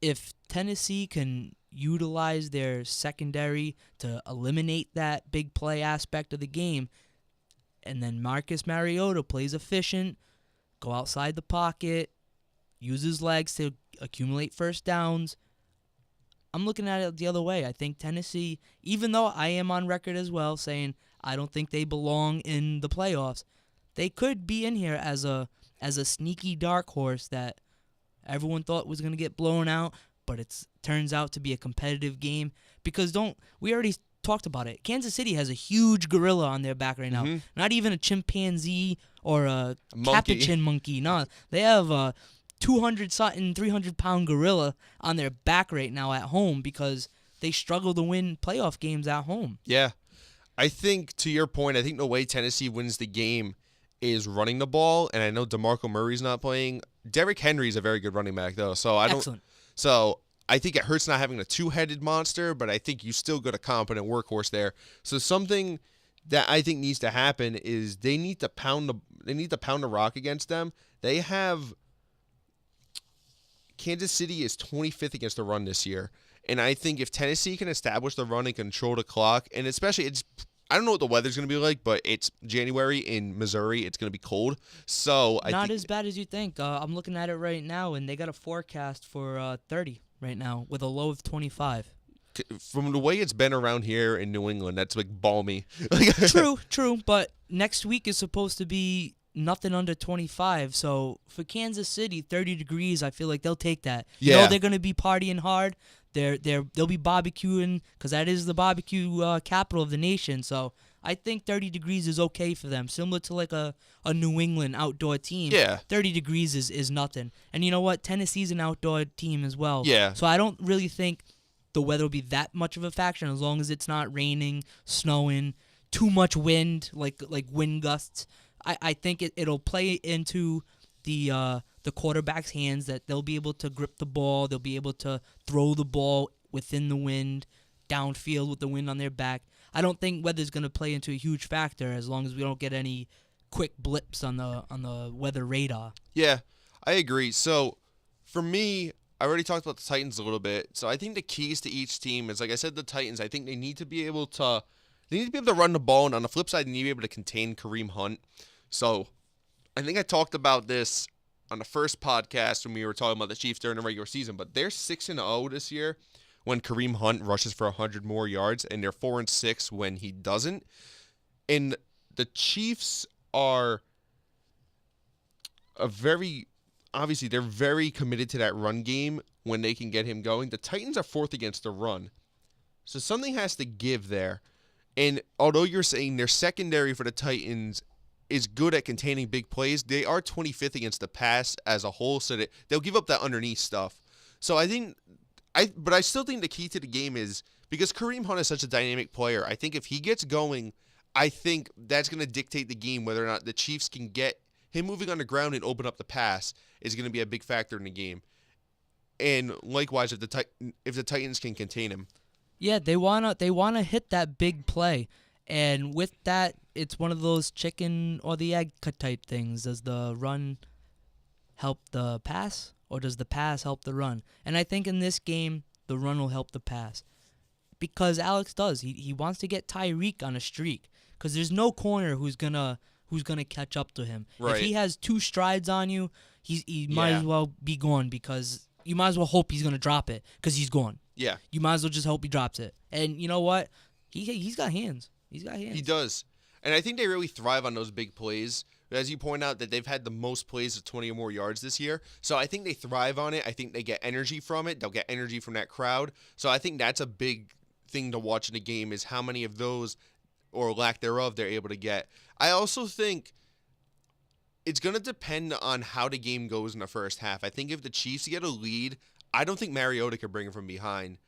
if Tennessee can utilize their secondary to eliminate that big play aspect of the game, and then Marcus Mariota plays efficient, go outside the pocket, use his legs to accumulate first downs, I'm looking at it the other way. I think Tennessee, even though I am on record as well saying I don't think they belong in the playoffs, they could be in here as a sneaky dark horse that everyone thought was going to get blown out, but it turns out to be a competitive game because we already talked about it. Kansas City has a huge gorilla on their back right now. Mm-hmm. Not even a chimpanzee or a monkey. capuchin monkey. No, they have a 200-something, 300-pound gorilla on their back right now at home because they struggle to win playoff games at home. Yeah. I think, to your point, I think the way Tennessee wins the game is running the ball, and I know DeMarco Murray's not playing. Derrick Henry's a very good running back, though, so Excellent. So I think it hurts not having a two-headed monster, but I think you still got a competent workhorse there. So something that I think needs to happen is they need to pound the rock against them. They have Kansas City is 25th against the run this year, and I think if Tennessee can establish the run and control the clock, and especially I don't know what the weather's going to be like, but it's January in Missouri. It's going to be cold. So Not as bad as you think. I'm looking at it right now, and they got a forecast for 30 right now with a low of 25. From the way it's been around here in New England, that's like balmy. True, but next week is supposed to be nothing under 25. So for Kansas City, 30 degrees, I feel like they'll take that. Yeah. You know they're going to be partying hard. They'll be barbecuing because that is the barbecue capital of the nation. So I think 30 degrees is okay for them, similar to like a New England outdoor team. Yeah. 30 degrees is nothing. And you know what? Tennessee's an outdoor team as well. Yeah. So I don't really think the weather will be that much of a factor as long as it's not raining, snowing, too much wind, like wind gusts. I think it'll play into the quarterback's hands that they'll be able to grip the ball. They'll be able to throw the ball within the wind, downfield with the wind on their back. I don't think weather's going to play into a huge factor as long as we don't get any quick blips on the weather radar. Yeah, I agree. So for me, I already talked about the Titans a little bit. So I think the keys to each team is, like I said, the Titans. I think they need to be able to run the ball, and on the flip side, they need to be able to contain Kareem Hunt. So I think I talked about this on the first podcast when we were talking about the Chiefs during the regular season, but they're 6-0 this year when Kareem Hunt rushes for 100 more yards, and they're 4-6 when he doesn't. And the Chiefs are obviously they're very committed to that run game when they can get him going. The Titans are fourth against the run. So something has to give there. And although you're saying their secondary for the Titans is good at containing big plays, they are 25th against the pass as a whole, so they'll give up that underneath stuff. So but I still think the key to the game is, because Kareem Hunt is such a dynamic player, I think if he gets going, I think that's going to dictate the game. Whether or not the Chiefs can get him moving on the ground and open up the pass is going to be a big factor in the game. And likewise, if the Titans can contain him. Yeah, they wanna hit that big play. And with that, it's one of those chicken or the egg type things. Does the run help the pass, or does the pass help the run? And I think in this game, the run will help the pass. Because Alex does. He wants to get Tyreek on a streak. Because there's no corner who's gonna who's going to catch up to him. Right. If he has 2 strides on you, he might Yeah. as well be gone, because you might as well hope he's going to drop it because he's gone. Yeah, You might as well just hope he drops it. And you know what? He's got hands. He's got hands. he does. And I think they really thrive on those big plays. As you point out, that they've had the most plays of 20 or more yards this year. So I think they thrive on it. I think they get energy from it. They'll get energy from that crowd. So I think that's a big thing to watch in the game, is how many of those, or lack thereof, they're able to get. I also think it's going to depend on how the game goes in the first half. I think if the Chiefs get a lead, I don't think Mariota can bring it from behind.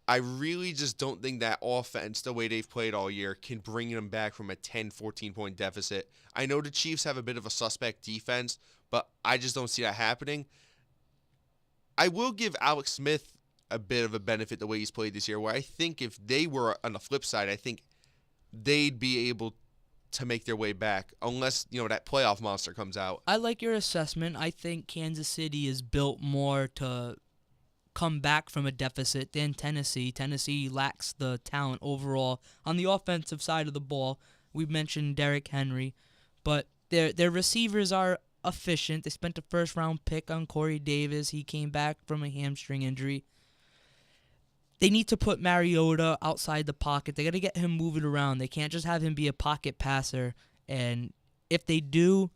I really just don't think that offense, the way they've played all year, can bring them back from a 10, 14-point deficit. I know the Chiefs have a bit of a suspect defense, but I just don't see that happening. I will give Alex Smith a bit of a benefit the way he's played this year, where I think if they were on the flip side, I think they'd be able to make their way back, unless, that playoff monster comes out. I like your assessment. I think Kansas City is built more to come back from a deficit than Tennessee. Tennessee lacks the talent overall on the offensive side of the ball. We've mentioned Derrick Henry, but their receivers are efficient. They spent a first-round pick on Corey Davis. He came back from a hamstring injury. They need to put Mariota outside the pocket. They got to get him moving around. They can't just have him be a pocket passer. And if they do,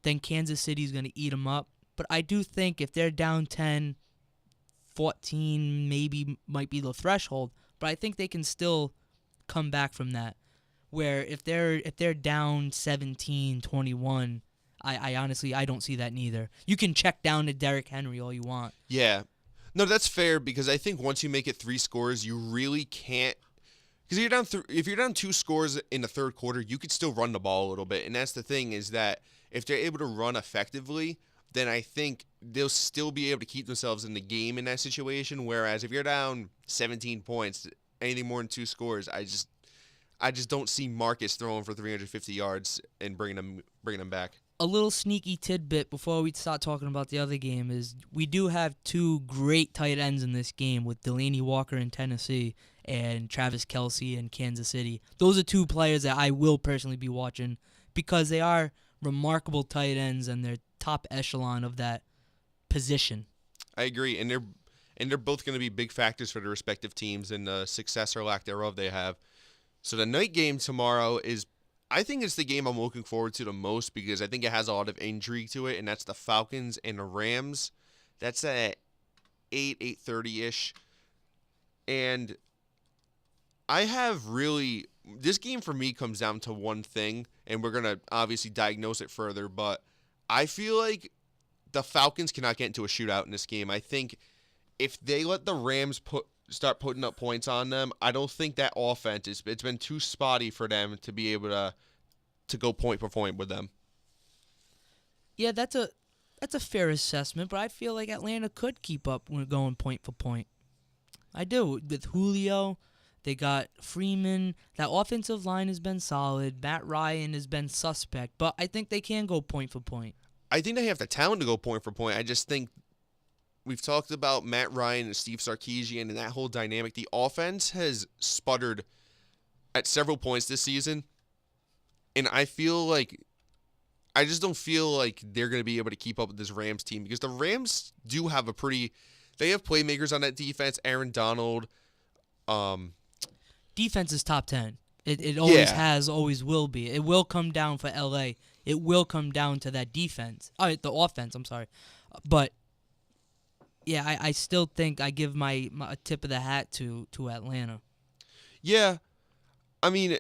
then Kansas City's going to eat him up. But I do think if they're down 10, 14 maybe might be the threshold, but I think they can still come back from that. Where if they're down 17, 21, I honestly don't see that neither. You can check down to Derrick Henry all you want. Yeah. No, that's fair, because I think once you make it 3 scores, you really can't, because if you're down 2 scores in the third quarter, you could still run the ball a little bit. And that's the thing, is that if they're able to run effectively, then I think they'll still be able to keep themselves in the game in that situation. Whereas if you're down 17 points, anything more than 2 scores, I just don't see Marcus throwing for 350 yards and bringing them back. A little sneaky tidbit before we start talking about the other game is we do have 2 great tight ends in this game with Delaney Walker in Tennessee and Travis Kelce in Kansas City. Those are 2 players that I will personally be watching because they are remarkable tight ends and they're top echelon of that position. I agree, and they're both going to be big factors for their respective teams and the success or lack thereof they have. So the night game tomorrow is, I think it's the game I'm looking forward to the most, because I think it has a lot of intrigue to it, and that's the Falcons and the Rams. That's at 8:30-ish. And this game for me comes down to one thing, and we're going to obviously diagnose it further, but I feel like the Falcons cannot get into a shootout in this game. I think if they let the Rams start putting up points on them, I don't think that offense it's been too spotty for them to be able to go point for point with them. Yeah, that's a fair assessment, but I feel like Atlanta could keep up when going point for point. I do. With Julio, they got Freeman. That offensive line has been solid. Matt Ryan has been suspect, but I think they can go point for point. I think they have the talent to go point for point. I just think we've talked about Matt Ryan and Steve Sarkisian and that whole dynamic. The offense has sputtered at several points this season, and I just don't feel like they're going to be able to keep up with this Rams team, because the Rams do have they have playmakers on that defense. Aaron Donald. Defense is top 10. It always Yeah. has, always will be. It will come down for LA. It will come down to that defense. The offense, I'm sorry. But yeah, I still think I give my tip of the hat to Atlanta. Yeah. I mean,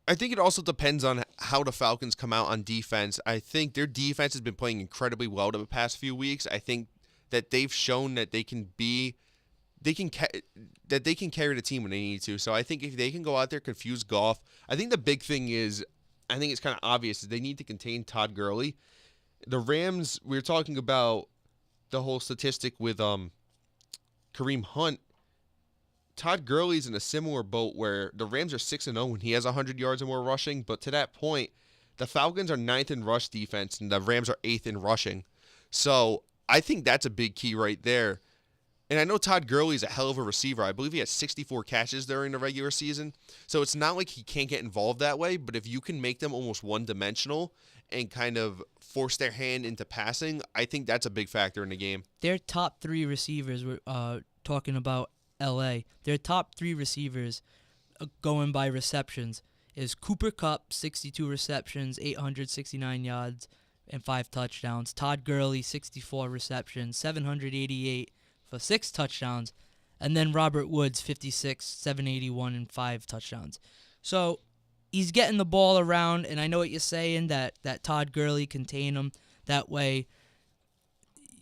I think it also depends on how the Falcons come out on defense. I think their defense has been playing incredibly well the past few weeks. I think that they've shown that they can carry the team when they need to. So I think if they can go out there, confuse Goff, I think the big thing is, I think it's kind of obvious, is they need to contain Todd Gurley. The Rams, we were talking about the whole statistic with Kareem Hunt. Todd Gurley's in a similar boat where the Rams are 6-0 when he has 100 yards or more rushing, but to that point, the Falcons are 9th in rush defense and the Rams are 8th in rushing. So I think that's a big key right there. And I know Todd Gurley's a hell of a receiver. I believe he had 64 catches during the regular season. So it's not like he can't get involved that way, but if you can make them almost one-dimensional and kind of force their hand into passing, I think that's a big factor in the game. Their top 3 receivers, we're talking about L.A., their top 3 receivers going by receptions is Cooper Kupp, 62 receptions, 869 yards, and 5 touchdowns. Todd Gurley, 64 receptions, 788 for 6 touchdowns. And then Robert Woods, 56, 781, and 5 touchdowns. So he's getting the ball around, and I know what you're saying, that Todd Gurley contain him. That way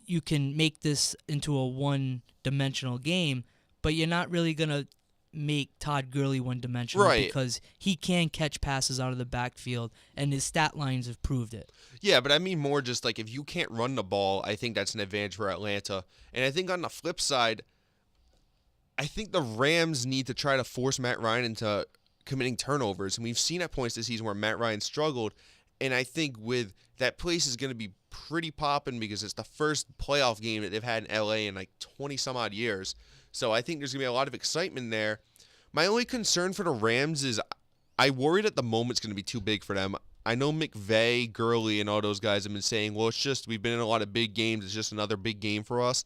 you can make this into a one-dimensional game, but you're not really going to make Todd Gurley one-dimensional, right, because he can catch passes out of the backfield, and his stat lines have proved it. Yeah, but I mean more just like if you can't run the ball, I think that's an advantage for Atlanta. And I think on the flip side, I think the Rams need to try to force Matt Ryan into committing turnovers. And we've seen at points this season where Matt Ryan struggled. And I think with that place is going to be pretty popping because it's the first playoff game that they've had in LA in like 20 some odd years. So I think there's going to be a lot of excitement there. My only concern for the Rams is I worry that the moment's going to be too big for them. I know McVay, Gurley, and all those guys have been saying, well, it's just we've been in a lot of big games. It's just another big game for us.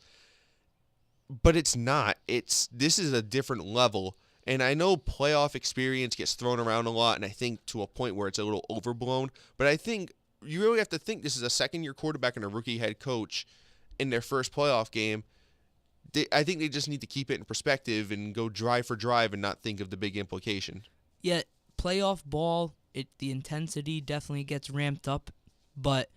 But it's not. This is a different level. And I know playoff experience gets thrown around a lot, and I think to a point where it's a little overblown. But I think you really have to think this is a second-year quarterback and a rookie head coach in their first playoff game. I think they just need to keep it in perspective and go drive for drive and not think of the big implication. Yeah, playoff ball, the intensity definitely gets ramped up, but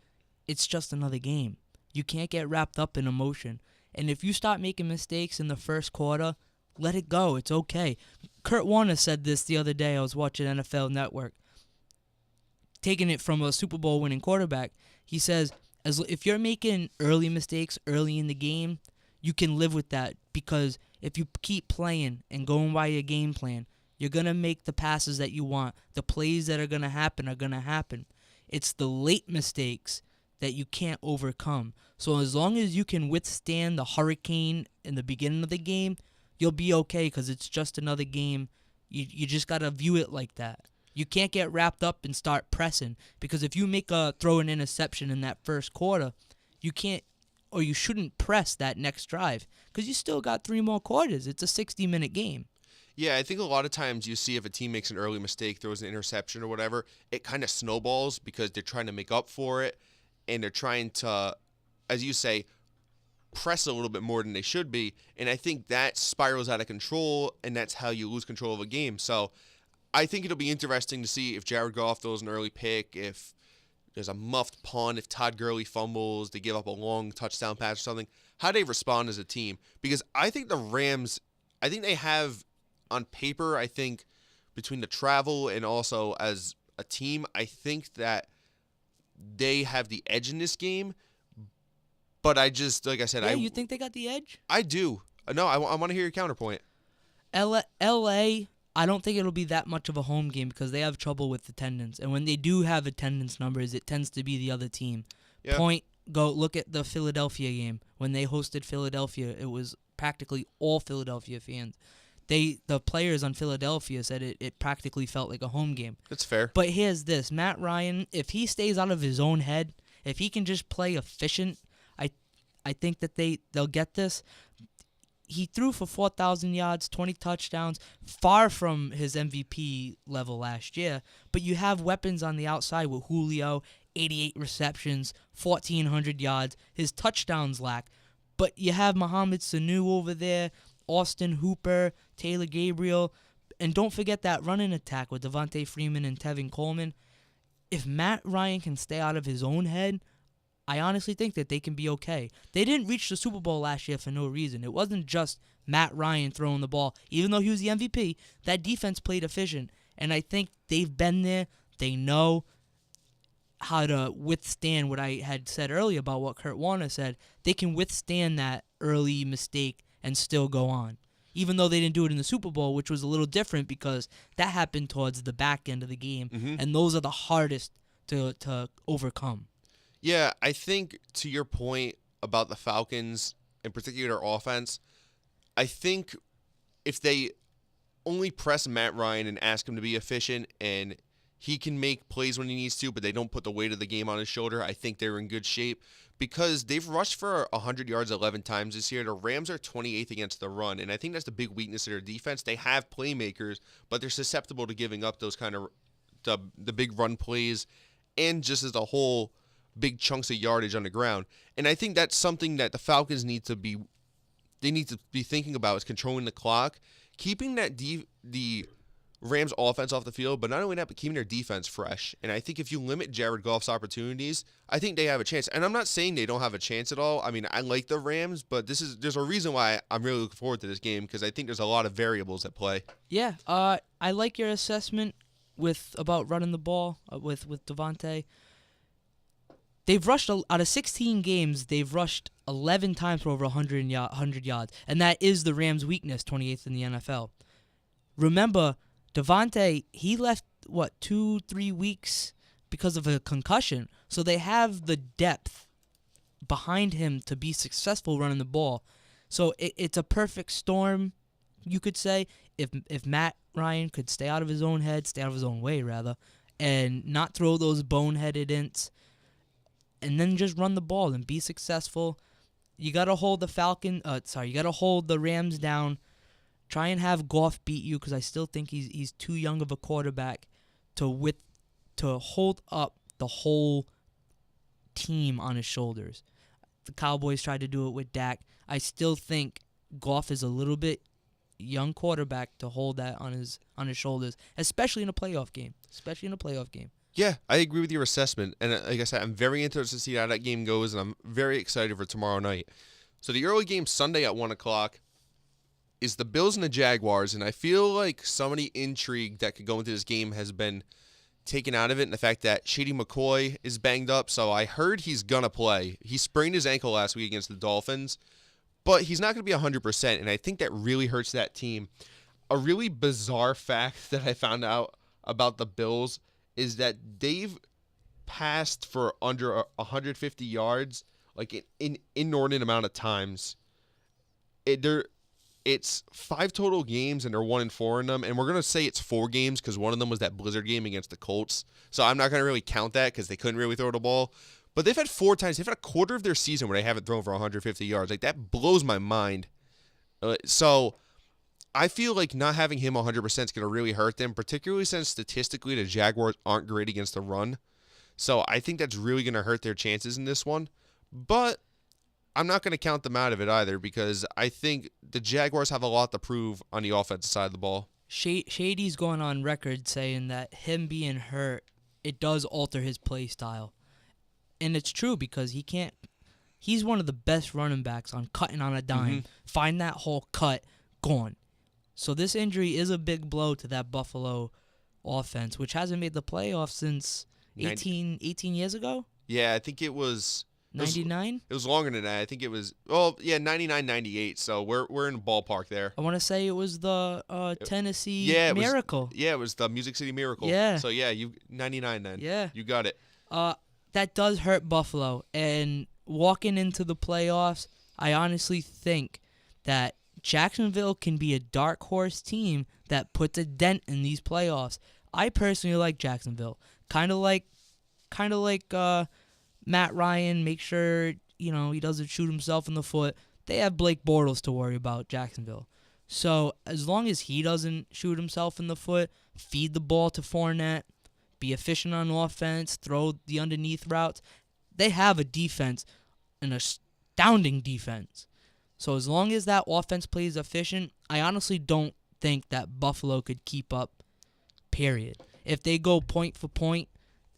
it's just another game. You can't get wrapped up in emotion. And if you start making mistakes in the first quarter, let it go. It's okay. Kurt Warner said this the other day. I was watching NFL Network. Taking it from a Super Bowl winning quarterback, he says, if you're making early mistakes early in the game, you can live with that, because if you keep playing and going by your game plan, you're going to make the passes that you want. The plays that are going to happen are going to happen. It's the late mistakes that you can't overcome. So as long as you can withstand the hurricane in the beginning of the game, you'll be okay, because it's just another game. You just got to view it like that. You can't get wrapped up and start pressing, because if you throw an interception in that first quarter, you can't, or you shouldn't press that next drive, because you still got 3 more quarters. It's a 60-minute game. Yeah, I think a lot of times you see if a team makes an early mistake, throws an interception or whatever, it kind of snowballs because they're trying to make up for it, and they're trying to, as you say, press a little bit more than they should be, and I think that spirals out of control, and that's how you lose control of a game. So I think it'll be interesting to see if Jared Goff throws an early pick, if there's a muffed punt, if Todd Gurley fumbles, they give up a long touchdown pass or something, how they respond as a team. Because I think the Rams, I think they have, on paper, I think, between the travel and also as a team, I think that they have the edge in this game. But I just, like I said, Yeah, you think they got the edge? I do. No, I want to hear your counterpoint. L.A., I don't think it'll be that much of a home game, because they have trouble with attendance. And when they do have attendance numbers, it tends to be the other team. Yeah. Go look at the Philadelphia game. When they hosted Philadelphia, it was practically all Philadelphia fans. The players on Philadelphia said it practically felt like a home game. That's fair. But here's this. Matt Ryan, if he stays out of his own head, if he can just play efficient, I think that they'll get this. He threw for 4,000 yards, 20 touchdowns, far from his MVP level last year. But you have weapons on the outside with Julio, 88 receptions, 1,400 yards. His touchdowns lack. But you have Mohamed Sanu over there, Austin Hooper, Taylor Gabriel. And don't forget that running attack with Devontae Freeman and Tevin Coleman. If Matt Ryan can stay out of his own head, I honestly think that they can be okay. They didn't reach the Super Bowl last year for no reason. It wasn't just Matt Ryan throwing the ball. Even though he was the MVP, that defense played efficient. And I think they've been there. They know how to withstand what I had said earlier about what Kurt Warner said. They can withstand that early mistake and still go on. Even though they didn't do it in the Super Bowl, which was a little different because that happened towards the back end of the game. Mm-hmm. And those are the hardest to overcome. Yeah, I think to your point about the Falcons, in particular their offense, I think if they only press Matt Ryan and ask him to be efficient and he can make plays when he needs to, but they don't put the weight of the game on his shoulder, I think they're in good shape because they've rushed for 100 yards 11 times this year. The Rams are 28th against the run, and I think that's the big weakness of their defense. They have playmakers, but they're susceptible to giving up those kind of the big run plays and just as a whole big chunks of yardage on the ground. And I think that's something that the Falcons need to be thinking about is controlling the clock, keeping the Rams offense off the field, but not only that, but keeping their defense fresh. And I think if you limit Jared Goff's opportunities, I think they have a chance. And I'm not saying they don't have a chance at all. I mean, I like the Rams, but there's a reason why I'm really looking forward to this game because I think there's a lot of variables at play. Yeah, I like your assessment about running the ball with Devontae. They've rushed out of 16 games. They've rushed 11 times for over 100 yards, and that is the Rams' weakness, 28th in the NFL. Remember, Devontae, he left 2-3 weeks because of a concussion, so they have the depth behind him to be successful running the ball. So it's a perfect storm, you could say, if Matt Ryan could stay out of his own way rather, and not throw those boneheaded ints, and then just run the ball and be successful. You gotta hold the Rams down. Try and have Goff beat you because I still think he's too young of a quarterback to hold up the whole team on his shoulders. The Cowboys tried to do it with Dak. I still think Goff is a little bit young quarterback to hold that on his shoulders, especially in a playoff game. Yeah, I agree with your assessment. And like I said, I'm very interested to see how that game goes, and I'm very excited for tomorrow night. So the early game Sunday at 1 o'clock is the Bills and the Jaguars, and I feel like some of the intrigue that could go into this game has been taken out of it, and the fact that Shady McCoy is banged up, so I heard he's going to play. He sprained his ankle last week against the Dolphins, but he's not going to be 100%, and I think that really hurts that team. A really bizarre fact that I found out about the Bills is that they've passed for under 150 yards like an inordinate amount of times. It's 5 total games, and they're 1-4 in them. And we're going to say it's 4 games because one of them was that Blizzard game against the Colts. So I'm not going to really count that because they couldn't really throw the ball. But they've had 4 times. They've had a quarter of their season where they haven't thrown for 150 yards. Like, that blows my mind. So I feel like not having him 100% is going to really hurt them, particularly since statistically the Jaguars aren't great against the run. So I think that's really going to hurt their chances in this one. But I'm not going to count them out of it either because I think the Jaguars have a lot to prove on the offensive side of the ball. Shady's going on record saying that him being hurt, it does alter his play style. And it's true because he's one of the best running backs on cutting on a dime. Mm-hmm. Find that hole, cut, gone. So this injury is a big blow to that Buffalo offense, which hasn't made the playoffs since 18 years ago? Yeah, I think it was 99? It was longer than that. I think it was 99, 98. So we're in the ballpark there. I want to say it was the Tennessee Miracle. It was the Music City Miracle. Yeah. So yeah, you 99 then. Yeah. You got it. That does hurt Buffalo, and walking into the playoffs, I honestly think that Jacksonville can be a dark horse team that puts a dent in these playoffs. I personally like Jacksonville. Kind of like Matt Ryan, make sure, he doesn't shoot himself in the foot. They have Blake Bortles to worry about, Jacksonville. So as long as he doesn't shoot himself in the foot, feed the ball to Fournette, be efficient on offense, throw the underneath routes, they have a defense, an astounding defense. So as long as that offense plays efficient, I honestly don't think that Buffalo could keep up, period. If they go point for point,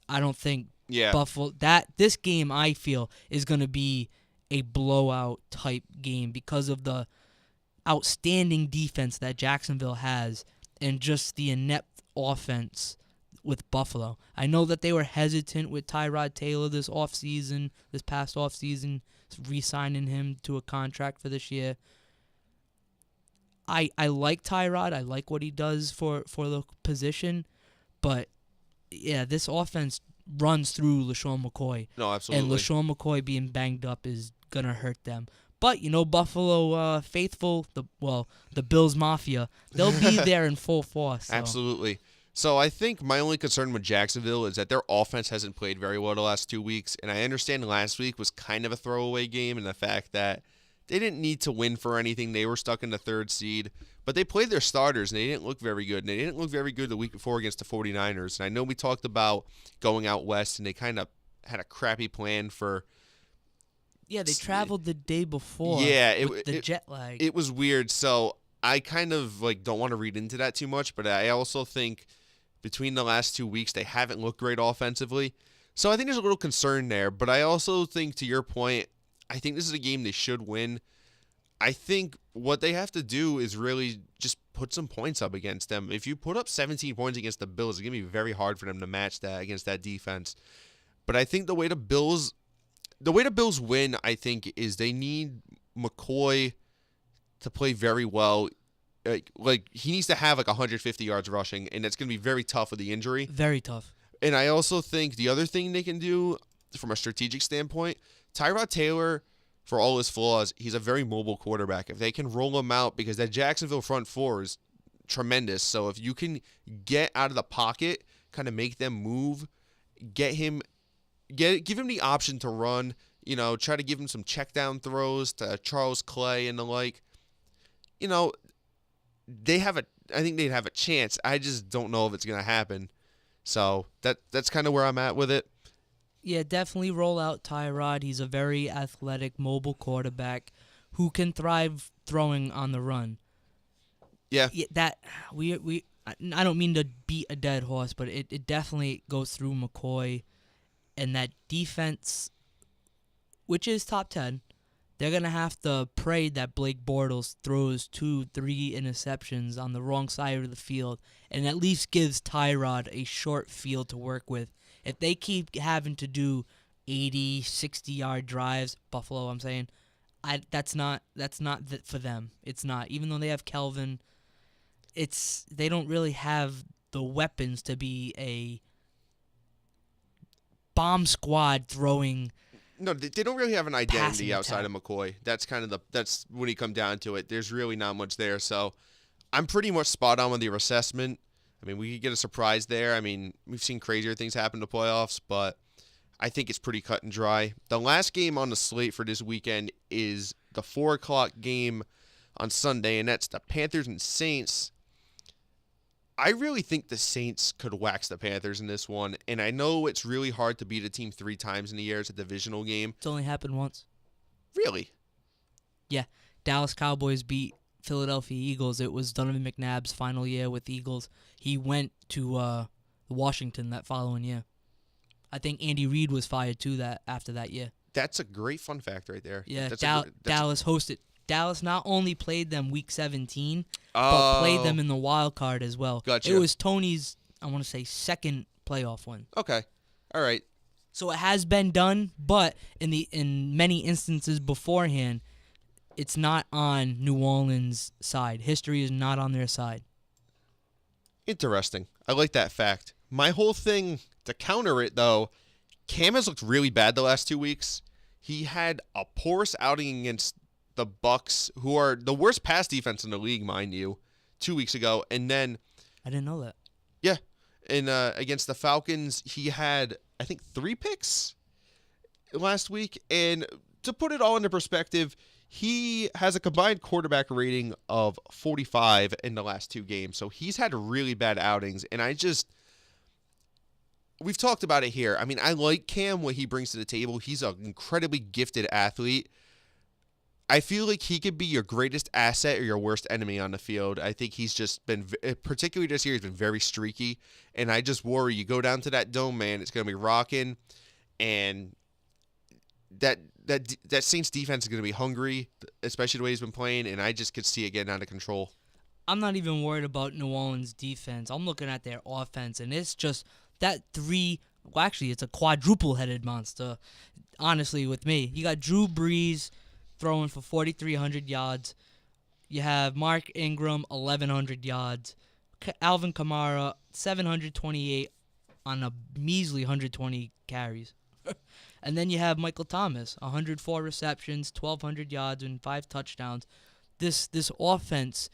I don't think Buffalo, this game I feel is going to be a blowout type game because of the outstanding defense that Jacksonville has and just the inept offense with Buffalo. I know that they were hesitant with Tyrod Taylor this past offseason, re-signing him to a contract for this year. I like Tyrod. I like what he does for the position, but yeah, this offense runs through LaShawn McCoy. No, absolutely. And LaShawn McCoy being banged up is going to hurt them. But Buffalo faithful, the Bills Mafia, they'll be there in full force. So. Absolutely. So I think my only concern with Jacksonville is that their offense hasn't played very well the last 2 weeks, and I understand last week was kind of a throwaway game in the fact that they didn't need to win for anything. They were stuck in the 3rd seed, but they played their starters, and they didn't look very good, and they didn't look very good the week before against the 49ers. And I know we talked about going out west, and they kind of had a crappy plan for... Yeah, they traveled the day before. Yeah, with the jet lag. It was weird, so I kind of don't want to read into that too much, but I also think between the last 2 weeks, they haven't looked great offensively. So I think there's a little concern there. But I also think, to your point, I think this is a game they should win. I think what they have to do is really just put some points up against them. If you put up 17 points against the Bills, it's going to be very hard for them to match that against that defense. But I think the way the Bills win, I think, is they need McCoy to play very well. Like he needs to have 150 yards rushing, and that's going to be very tough with the injury. Very tough. And I also think the other thing they can do from a strategic standpoint, Tyrod Taylor, for all his flaws, he's a very mobile quarterback. If they can roll him out, because that Jacksonville front four is tremendous. So if you can get out of the pocket, kind of make them move, give him the option to run, try to give him some check down throws to Charles Clay and the like. I think they'd have a chance. I just don't know if it's going to happen. So that's kind of where I'm at with it. Yeah, definitely roll out Tyrod. He's a very athletic, mobile quarterback who can thrive throwing on the run. Yeah. That I don't mean to beat a dead horse, but it definitely goes through McCoy and that defense, which is top 10. They're going to have to pray that Blake Bortles throws 2-3 interceptions on the wrong side of the field and at least gives Tyrod a short field to work with. If they keep having to do 80, 60-yard drives, Buffalo, I'm saying, that's not for them. It's not. Even though they have Kelvin, they don't really have the weapons to be a bomb squad throwing. No, they don't really have an identity outside of McCoy. That's that's when you come down to it. There's really not much there. So I'm pretty much spot on with your assessment. I mean, we could get a surprise there. I mean, we've seen crazier things happen to playoffs, but I think it's pretty cut and dry. The last game on the slate for this weekend is the 4 o'clock game on Sunday, and that's the Panthers and Saints. I really think the Saints could wax the Panthers in this one, and I know it's really hard to beat a team 3 times in a year. It's a divisional game. It's only happened once. Really? Yeah. Dallas Cowboys beat Philadelphia Eagles. It was Donovan McNabb's final year with the Eagles. He went to Washington that following year. I think Andy Reid was fired too after that year. That's a great fun fact right there. Yeah, Dallas hosted. Dallas not only played them Week 17, but played them in the wild card as well. Gotcha. It was Tony's, I want to say, second playoff win. Okay. All right. So it has been done, but in many instances beforehand, it's not on New Orleans' side. History is not on their side. Interesting. I like that fact. My whole thing to counter it, though, Cam has looked really bad the last 2 weeks. He had a porous outing against the Bucks, who are the worst pass defense in the league, mind you, 2 weeks ago. And then... I didn't know that. Yeah. And against the Falcons, he had, I think, 3 picks last week. And to put it all into perspective, he has a combined quarterback rating of 45 in the last 2 games. So he's had really bad outings. And we've talked about it here. I mean, I like Cam, what he brings to the table. He's an incredibly gifted athlete. I feel like he could be your greatest asset or your worst enemy on the field. I think he's just been, particularly this year, he's been very streaky. And I just worry, you go down to that dome, man, it's going to be rocking. And that Saints defense is going to be hungry, especially the way he's been playing. And I just could see it getting out of control. I'm not even worried about New Orleans' defense. I'm looking at their offense, and it's just that it's a quadruple-headed monster, honestly, with me. You got Drew Brees throwing for 4,300 yards. You have Mark Ingram, 1,100 yards. Alvin Kamara, 728 on a measly 120 carries. And then you have Michael Thomas, 104 receptions, 1,200 yards, and 5 touchdowns. This offense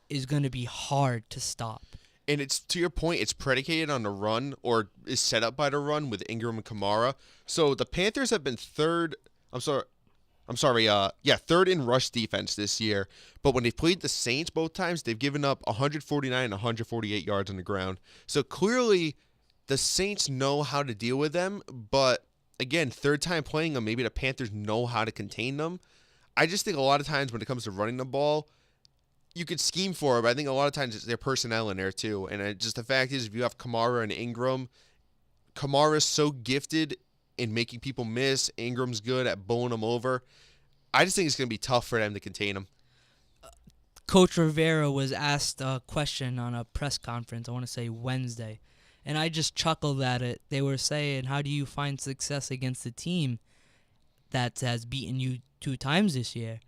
is going to be hard to stop. And it's, to your point, it's predicated on the run, or is set up by the run with Ingram and Kamara. So the Panthers have been third. Third in rush defense this year. But when they've played the Saints both times, they've given up 149 and 148 yards on the ground. So clearly, the Saints know how to deal with them. But again, third time playing them, maybe the Panthers know how to contain them. I just think a lot of times when it comes to running the ball, you could scheme for it, but I think a lot of times it's their personnel in there too. And just the fact is, if you have Kamara and Ingram, Kamara's so gifted in making people miss. Ingram's good at bowling them over. I just think it's going to be tough for them to contain him. Coach Rivera was asked a question on a press conference, I want to say Wednesday, and I just chuckled at it. They were saying, how do you find success against a team that has beaten you 2 times this year?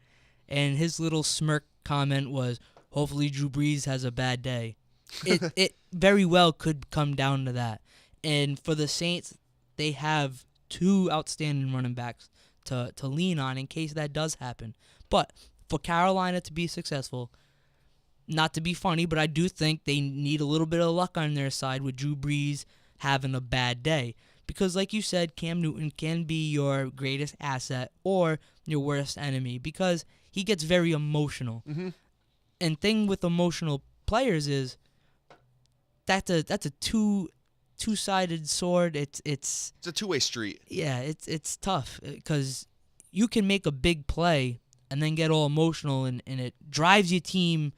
And his little smirk comment was, hopefully Drew Brees has a bad day. It very well could come down to that. And for the Saints, they have 2 outstanding running backs to lean on in case that does happen. But for Carolina to be successful, not to be funny, but I do think they need a little bit of luck on their side with Drew Brees having a bad day. Because like you said, Cam Newton can be your greatest asset or your worst enemy because he gets very emotional. Mm-hmm. And thing with emotional players is that's a two-sided sword. It's a two-way street. Yeah, it's tough because you can make a big play and then get all emotional and it drives your team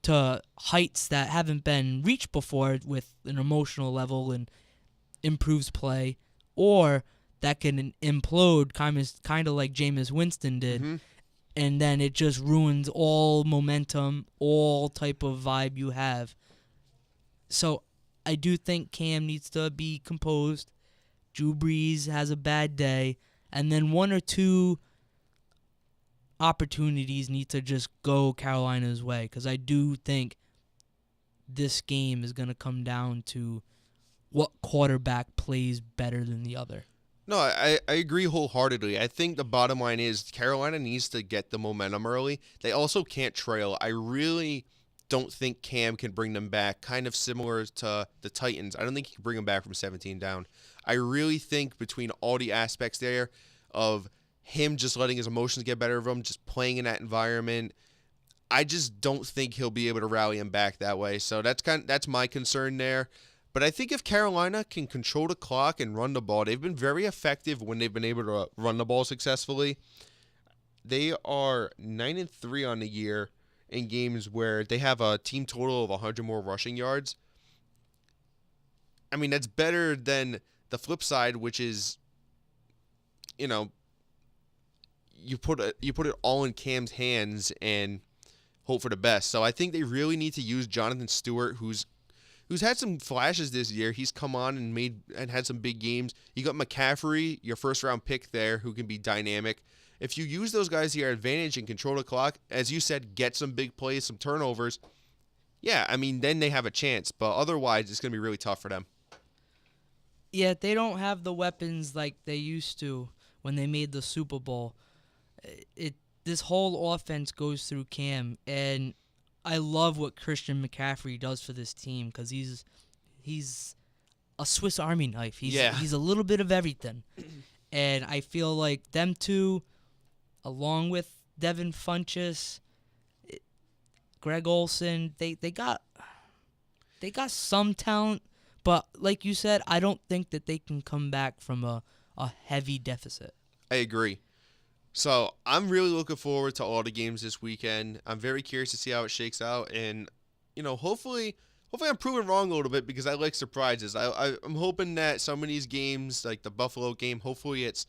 to heights that haven't been reached before with an emotional level and improves play, or that can implode kind of like Jameis Winston did. Mm-hmm. And then it just ruins all momentum, all type of vibe you have. So I do think Cam needs to be composed. Drew Brees has a bad day. And then 1 or 2 opportunities need to just go Carolina's way. Because I do think this game is going to come down to what quarterback plays better than the other. No, I agree wholeheartedly. I think the bottom line is Carolina needs to get the momentum early. They also can't trail. I really don't think Cam can bring them back, kind of similar to the Titans. I don't think he can bring them back from 17 down. I really think between all the aspects there of him just letting his emotions get better of him, just playing in that environment, I just don't think he'll be able to rally him back that way. So that's my concern there. But I think if Carolina can control the clock and run the ball, they've been very effective when they've been able to run the ball successfully. They are 9-3 on the year in games where they have a team total of 100 more rushing yards. I mean, that's better than the flip side, which is, you put it all in Cam's hands and hope for the best. So I think they really need to use Jonathan Stewart, who's had some flashes this year. He's come on and had some big games. You got McCaffrey, your first-round pick there, who can be dynamic. If you use those guys to your advantage and control the clock, as you said, get some big plays, some turnovers, yeah, I mean, then they have a chance. But otherwise, it's going to be really tough for them. Yeah, they don't have the weapons like they used to when they made the Super Bowl. This whole offense goes through Cam, and I love what Christian McCaffrey does for this team because he's a Swiss Army knife. He's a little bit of everything, and I feel like them two, along with Devin Funchess, Greg Olsen, they got some talent, but like you said, I don't think that they can come back from a heavy deficit. I agree. So I'm really looking forward to all the games this weekend. I'm very curious to see how it shakes out, and hopefully I'm proven wrong a little bit because I like surprises. I'm hoping that some of these games, like the Buffalo game, hopefully it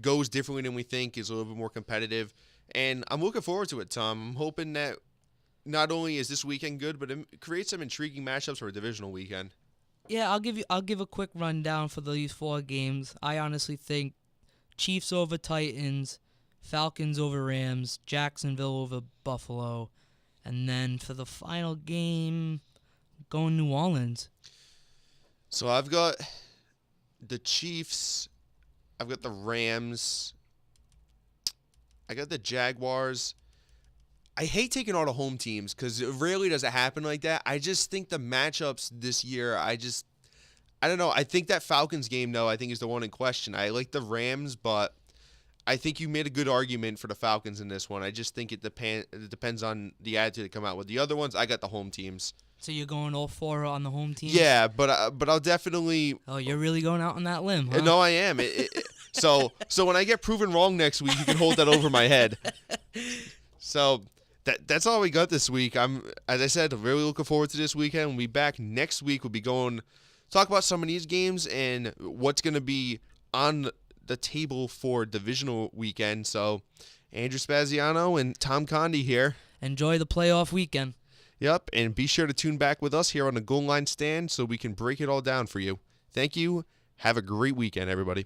goes differently than we think, is a little bit more competitive, and I'm looking forward to it, Tom. I'm hoping that not only is this weekend good, but it creates some intriguing matchups for a divisional weekend. Yeah, I'll give a quick rundown for these 4 games. I honestly think Chiefs over Titans, Falcons over Rams, Jacksonville over Buffalo, and then for the final game, going New Orleans. So I've got the Chiefs I've got the Rams. I got the Jaguars. I hate taking all the home teams because it rarely does it happen like that. I just think the matchups this year, I don't know. I think that Falcons game, though, I think is the one in question. I like the Rams, but I think you made a good argument for the Falcons in this one. I just think it depends on the attitude to come out with. The other ones, I got the home teams. So you're going all four on the home team? Yeah, but I'll definitely. Oh, you're really going out on that limb, huh? No, I am. So when I get proven wrong next week, you can hold that over my head. So that's all we got this week. As I said, really looking forward to this weekend. We'll be back next week. We'll be going talk about some of these games and what's going to be on the table for divisional weekend. So Andrew Spaziano and Tom Condi here. Enjoy the playoff weekend. Yep, and be sure to tune back with us here on the Goal Line Stand so we can break it all down for you. Thank you. Have a great weekend, everybody.